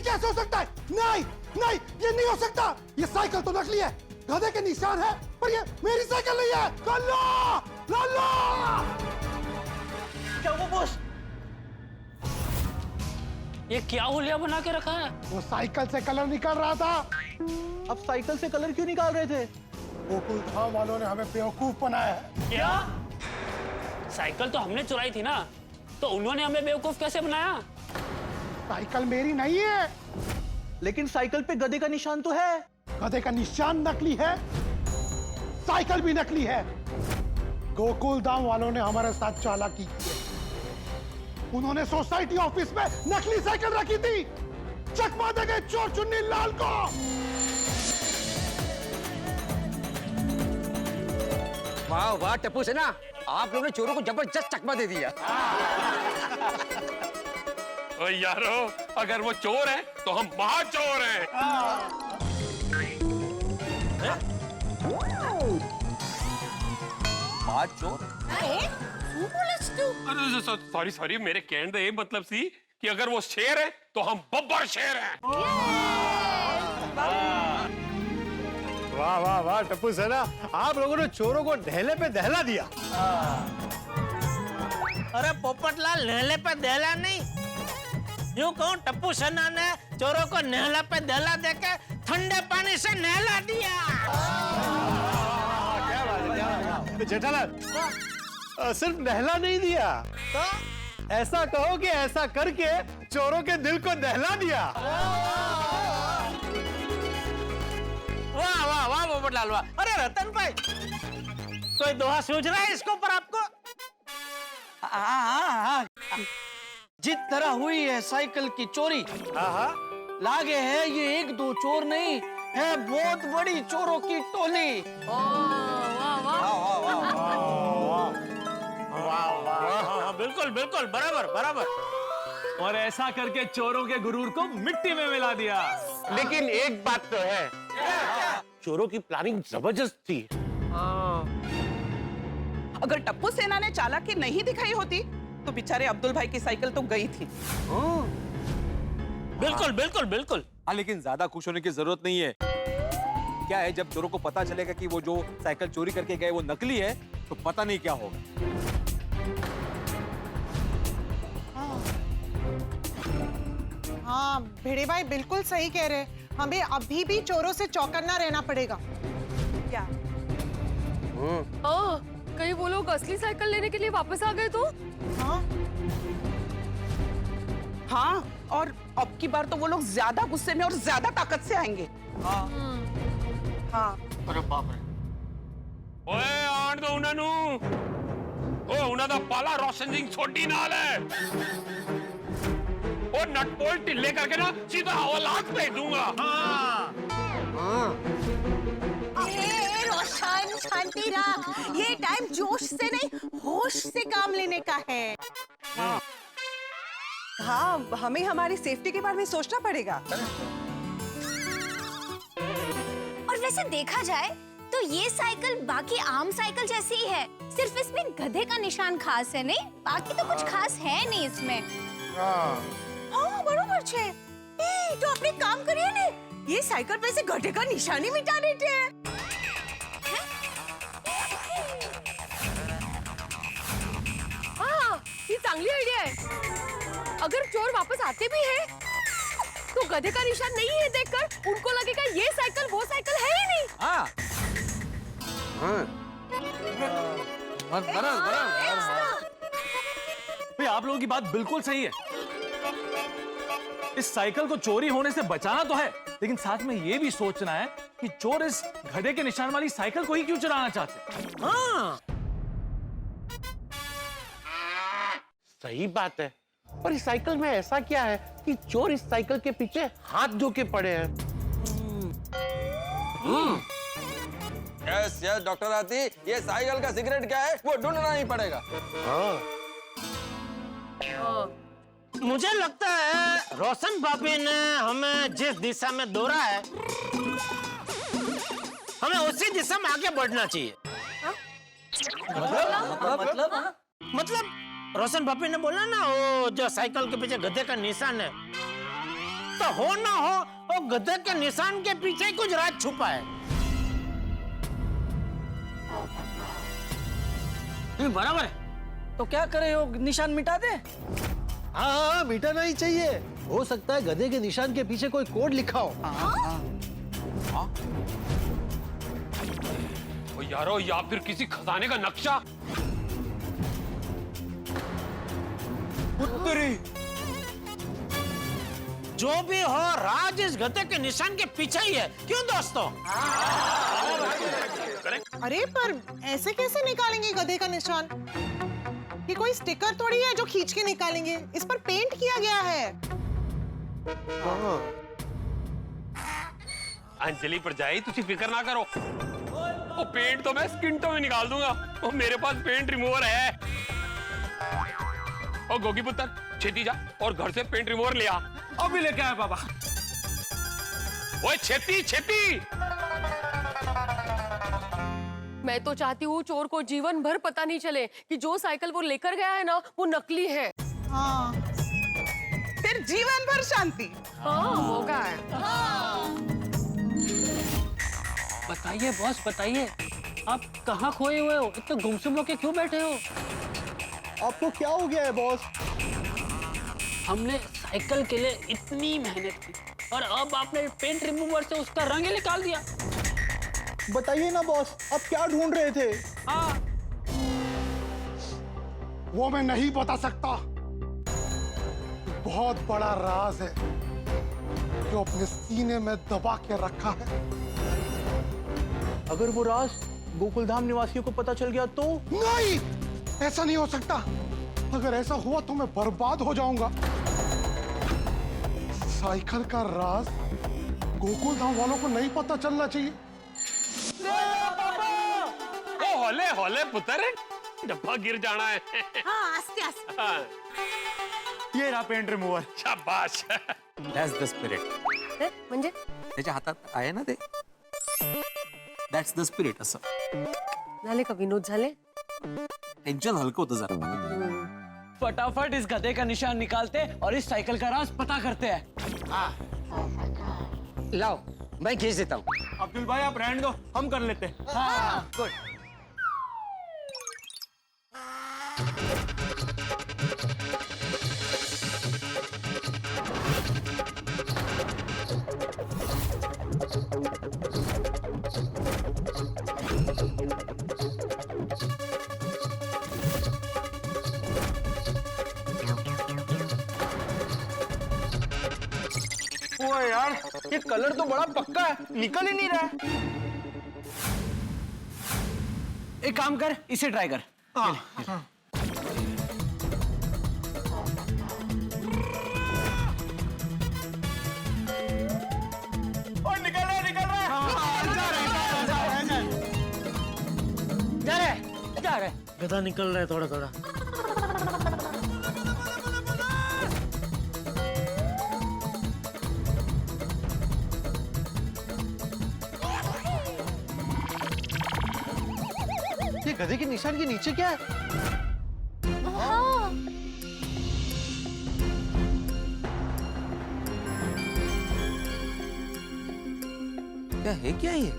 कैसे हो सकता है? नहीं नहीं, ये नहीं हो सकता। ये साइकिल तो नकली है, गधे के निशान है, पर ये मेरी साइकिल नहीं है। लल्ला लल्ला। क्या वो बॉस? ये क्या हुलिया बना के रखा है? वो साइकिल से कलर निकल रहा था। अब साइकिल से कलर क्यों निकाल रहे थे? गोकुल धाम वालों ने हमें बेवकूफ बनाया है। क्या? साइकिल तो हमने चुराई थी ना, तो उन्होंने हमें बेवकूफ कैसे बनाया? साइकिल मेरी नहीं है। लेकिन साइकिल पे गधे का निशान तो है। गधे का निशान नकली है, साइकिल भी नकली है। गोकुल धाम वालों ने हमारे साथ चालाकी की है। उन्होंने सोसाइटी ऑफिस में नकली साइकिल रखी थी। चकमा देंगे चोर चुन्नी लाल को। वाह वाह टप्पू सेना, आप लोगों ने चोरों को जबरदस्त चकमा दे दिया। ओ यारो, अगर वो चोर है तो हम महाचोर हैं। महाचोर? अरे सॉरी सॉरी, मेरे कहने का ये मतलब सी कि अगर वो शेर है तो हम बब्बर शेर हैं। वाह वाह वाह टप्पू सेना, आप लोगों ने चोरों को ढेले पे दहला दिया। अरे पोपटलाल, नहले पे दहला नहीं, यूं कहूं टप्पू सेना ने चोरों को नहला पे दहला देके ठंडे पानी से नहला दिया। जेठालाल, सिर्फ नहला नहीं दिया, तो ऐसा कहो कि ऐसा करके चोरों के दिल को दहला दिया। वाह वाह वाह पोपटलाल वाह। अरे रतन भाई, कोई दोहा सूझ रहा है इसके ऊपर आपको? हाँ। जिस तरह हुई है साइकिल की चोरी, लागे है ये एक दो चोर नहीं है, बहुत बड़ी चोरों की टोली। बिल्कुल बिल्कुल, बराबर बराबर। और ऐसा करके चोरों के गुरूर को मिट्टी में मिला दिया। लेकिन एक बात तो है, चोरों की प्लानिंग जबरदस्त थी। अगर टप्पू सेना ने चालाकी नहीं दिखाई होती तो बेचारे अब्दुल भाई की साइकिल तो गई थी। बिल्कुल बिल्कुल बिल्कुल। हाँ, लेकिन ज्यादा खुश होने की जरूरत नहीं है। क्या है, जब चोरों को पता चलेगा कि वो जो साइकिल चोरी करके गए वो नकली है, तो पता नहीं क्या होगा। हाँ, भिड़े भाई बिल्कुल सही कह रहे। हमें अभी भी चोरों से चौकन्ना रहना पड़ेगा। क्या? कहीं वो लोग असली साइकिल लेने के लिए वापस आ गए तो? हाँ, और अब की बार तो वो लोग ज्यादा गुस्से में और ज्यादा ताकत से आएंगे। हाँ। अरे बाप रे। ओए आण दो उन्हें। ओ उन्हें दा पाला रोशन सिंह सोडी नाल है। और नटपोल टिल्ले करके ना सीधा हवालात भेज दूंगा। रोशन, शांति रख। ये टाइम जोश से नहीं, होश से काम लेने का है। हाँ, हमें हमारी सेफ्टी के बारे में सोचना पड़ेगा। और वैसे देखा जाए तो ये साइकिल बाकी आम साइकिल जैसी ही है, सिर्फ इसमें गधे का निशान खास है, नहीं बाकी तो कुछ खास है नहीं इसमें। हाँ बरोबर छे। तो अपने काम करिए ने, ये साइकिल पे से गधे का निशान ही मिटा देते हैं। हाँ, ये चांगली आइडिया है। अगर चोर वापस आते भी हैं, तो गधे का निशान नहीं है देखकर उनको लगेगा ये साइकिल वो साइकिल है ही नहीं। हाँ। भाई आप लोगों की बात बिल्कुल सही है। इस साइकिल को चोरी होने से बचाना तो है, लेकिन साथ में ये भी सोचना है कि चोर इस गधे के निशान वाली साइकिल को ही क्यों चुराना चाहते। हाँ। सही बात है। और इस साइकिल में ऐसा क्या है कि चोर इस साइकिल के पीछे हाथ धो के पड़े हैं? यस यस डॉक्टर आती, ये साइकिल का सिगरेट क्या है वो ढूंढना ही पड़ेगा। मुझे लगता है रोशन भाभी ने हमें जिस दिशा में दौड़ा है, हमें उसी दिशा में आगे बढ़ना चाहिए। मतलब रोशन भाभी ने बोला ना, वो जो साइकिल के पीछे गधे का निशान है, तो हो ना हो वो गधे के निशान के पीछे कुछ राज छुपा है। बराबर है। तो क्या करे, वो निशान मिटा दे? हाँ, मिटाना ही चाहिए। हो सकता है गधे के निशान के पीछे कोई कोड लिखा हो। यारो या फिर किसी खजाने का नक्शा। उत्तरी जो भी हो, राज इस गधे के निशान के पीछे ही है, क्यों दोस्तों? अरे पर ऐसे कैसे निकालेंगे गधे का निशान? ये कोई स्टिकर थोड़ी है जो खींच के निकालेंगे, इस पर पेंट किया गया है। अंजलि पर जाए, तुझे फिक्र ना करो। वो पेंट तो मैं स्किंटो में निकाल दूंगा। वो मेरे पास पेंट रिमूवर है। और गोगी पुत्र, छेती जा और घर से पेंट रिमूवर ले आ। अभी लेके आया बाबा। ओए छेती छेती। मैं तो चाहती हूँ चोर को जीवन भर पता नहीं चले कि जो साइकिल वो लेकर गया है ना, वो नकली है। हाँ। फिर जीवन भर शांति। हाँ, होगा है। बताइए बॉस, बताइए, आप कहाँ खोए हुए हो? इतने गुमसुम होके क्यों बैठे हो? आपको क्या हो गया है बॉस? हमने साइकिल के लिए इतनी मेहनत की और अब आपने पेंट रिमूवर से उसका रंग ही निकाल दिया। बताइए ना बॉस, आप क्या ढूंढ रहे थे? वो मैं नहीं बता सकता। बहुत बड़ा राज है जो अपने सीने में दबा के रखा है। अगर वो राज गोकुलधाम निवासियों को पता चल गया तो? नहीं, ऐसा नहीं हो सकता। अगर ऐसा हुआ तो मैं बर्बाद हो जाऊंगा। साइकिल का राज गोकुलधाम वालों को नहीं पता चलना चाहिए। ओ होले होले पुत्र, डब्बा गिर जाना है। हाँ, आस्ते आस्ते। हाँ। ये रहा पेंट रिमूवर। शाबाश। That's the spirit. म्हणजे त्याच्या हातात आहे ना ते. That's the spirit असं. झाले का विनोद झाले? टेंशन हलकं होतं जरा. फटाफट इस गधे का निशान निकालते और इस साइकिल का राज पता करते हैं। लाओ, मैं खींच देता हूँ। अब्दुल भाई आप रहने दो, हम कर लेते हैं। हाँ, गुड। ओ यार, ये कलर तो बड़ा पक्का है, निकल ही नहीं रहा है। एक काम कर, इसे ट्राई कर। हाँ। जा रहे गधा निकल रहा है थोड़ा थोड़ा। ये गधे के निशान के नीचे क्या है? क्या है क्या ये?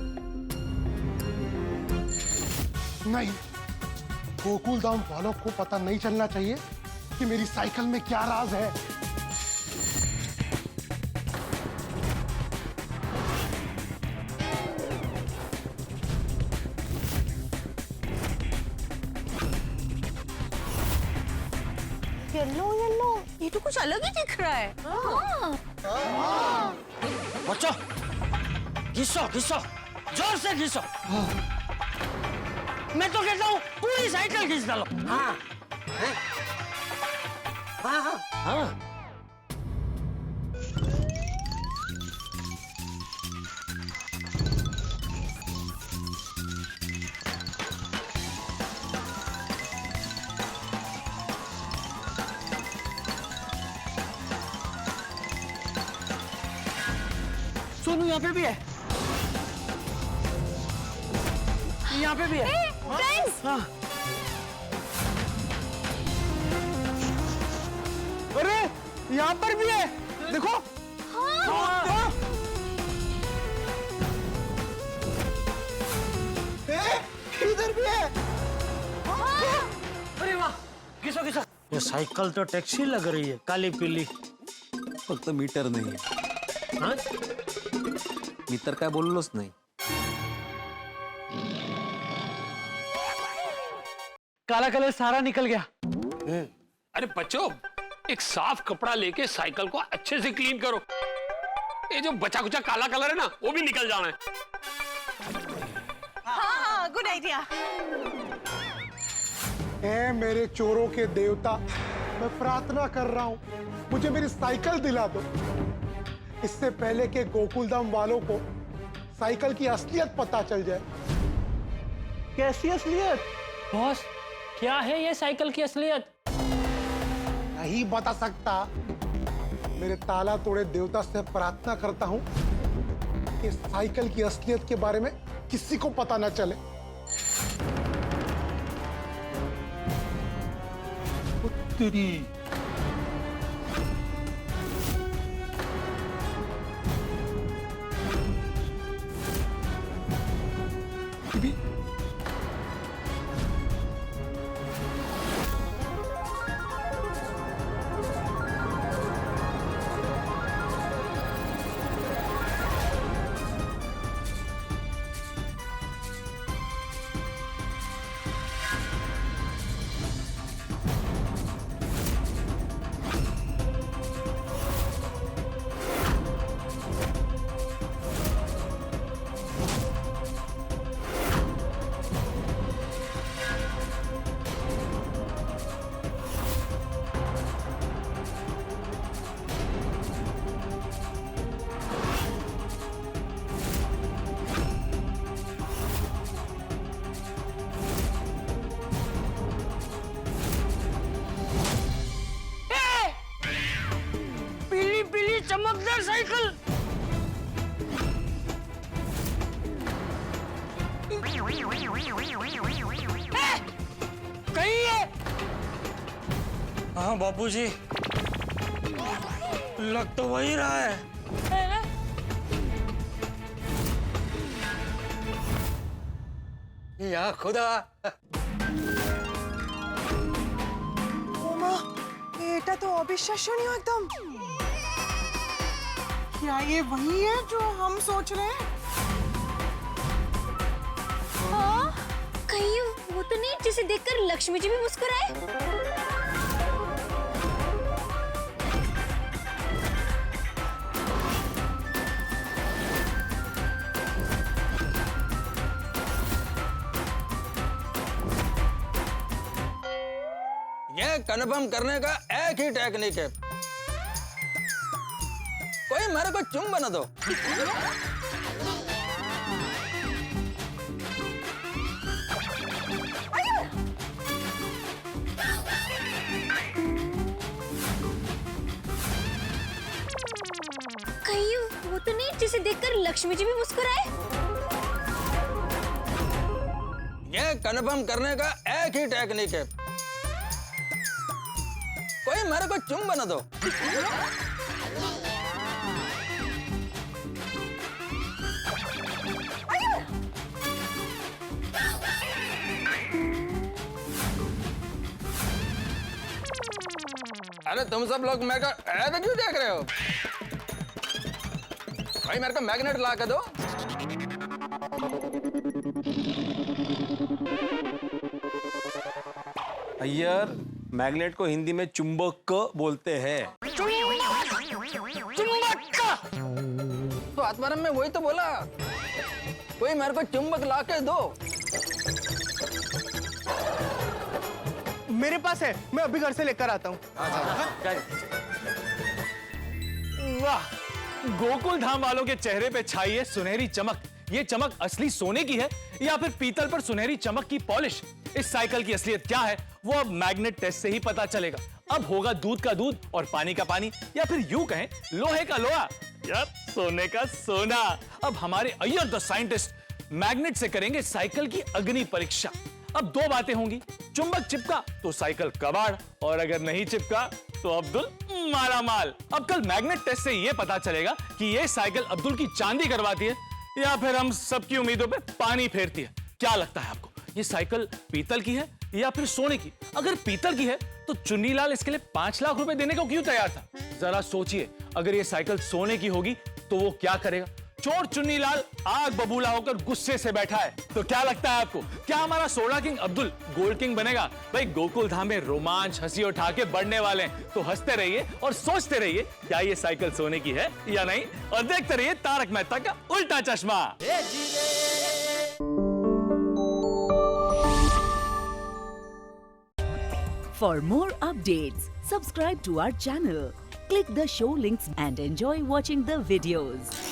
नहीं, गोकुलधाम वालों को पता नहीं चलना चाहिए कि मेरी साइकिल में क्या राज है। येलो येलो, ये तो कुछ अलग ही दिख रहा है। बच्चों, घिसो घिसो, जोर से घिसो। मैं तो कहता हूँ पूरी साइकिल खींच डालो। हाँ हाँ हाँ हाँ। सोनू यहाँ पे भी है, यहाँ पे भी है। हाँ। अरे यहाँ पर भी है, देखो। हाँ। इधर भी है। अरे वाह, घिसो घिसो। ये साइकिल तो टैक्सी लग रही है, काली पीली। फक्त मीटर नाही. हाँ? मी तर काय बोललोच नाही. काला कलर सारा निकल गया। अरे बच्चों, एक साफ कपड़ा लेके साइकिल को अच्छे से क्लीन करो। ये जो बचा कुचा काला कलर है ना, वो भी निकल जाना है। हाँ, गुड आइडिया। ए मेरे चोरों के देवता, मैं प्रार्थना कर रहा हूं, मुझे मेरी साइकिल दिला दो, इससे पहले कि गोकुलधाम वालों को साइकिल की असलियत पता चल जाए। कैसी असलियत? बॉस, क्या है ये साइकिल की असलियत? नहीं बता सकता। मेरे ताला तोड़े देवता से प्रार्थना करता हूं कि साइकिल की असलियत के बारे में किसी को पता न चले। उत्तरी चमकदार साइकिल। कहीं है? हाँ बापूजी, लग तो वही रहा है। या खुदा। ওমা, এটা তো অবিশ্বাসনীয় একদম। क्या ये वही है जो हम सोच रहे हैं? हाँ, कहीं वो तो नहीं जिसे देखकर लक्ष्मी जी भी मुस्कुराए? ये कन्फर्म करने का एक ही टेक्निक है, कोई मेरे को चुम्बन दो। कहीं वो तो नहीं जिसे देखकर लक्ष्मी जी भी मुस्कुराए? ये कन्फर्म करने का एक ही टेक्निक है, कोई मेरे को चुम्बन दो। अरे तुम सब लोग मेरे को ऐसे क्यों देख रहे हो? भाई मेरे को मैग्नेट ला के दो। अय्यर, मैग्नेट को हिंदी में चुंबक बोलते हैं। तो आत्माराम में वही तो बोला, कोई मेरे को चुंबक ला के दो। मेरे पास है, मैं अभी घर से लेकर आता हूँ। वाह, गोकुल धाम वालों के चेहरे पे छाई है सुनहरी चमक। ये चमक असली सोने की है या फिर पीतल पर सुनहरी चमक की पॉलिश? इस साइकिल की असलियत क्या है वो अब मैग्नेट टेस्ट से ही पता चलेगा। अब होगा दूध का दूध और पानी का पानी, या फिर यूं कहें लोहे का लोहा या सोने का सोना। अब हमारे अय्यर द साइंटिस्ट मैग्नेट से करेंगे साइकिल की अग्नि परीक्षा। अब दो बातें होंगी, चुंबक चिपका तो साइकिल कबाड़, और अगर नहीं चिपका तो अब्दुल मालामाल। अब कल मैग्नेट टेस्ट से यह पता चलेगा कि यह साइकिल अब्दुल की चांदी करवाती है या फिर हम सबकी उम्मीदों पे पानी फेरती है। क्या लगता है आपको, ये साइकिल पीतल की है या फिर सोने की? अगर पीतल की है तो चुन्नीलाल इसके लिए 5 लाख रुपए देने को क्यों तैयार था? जरा सोचिए, अगर ये साइकिल सोने की होगी तो वो क्या करेगा? चोर चुन्नीलाल आग बबूला होकर गुस्से से बैठा है, तो क्या लगता है आपको, क्या हमारा soda king Abdul gold king बनेगा? भाई गोकुल धाम में रोमांच हंसी उठा के बढ़ने वाले हैं, तो हंसते रहिए और सोचते रहिए क्या ये साइकिल सोने की है या नहीं, और देखते रहिए तारक मेहता का उल्टा चश्मा। For more updates, subscribe to our channel, click the show links and enjoy watching the videos.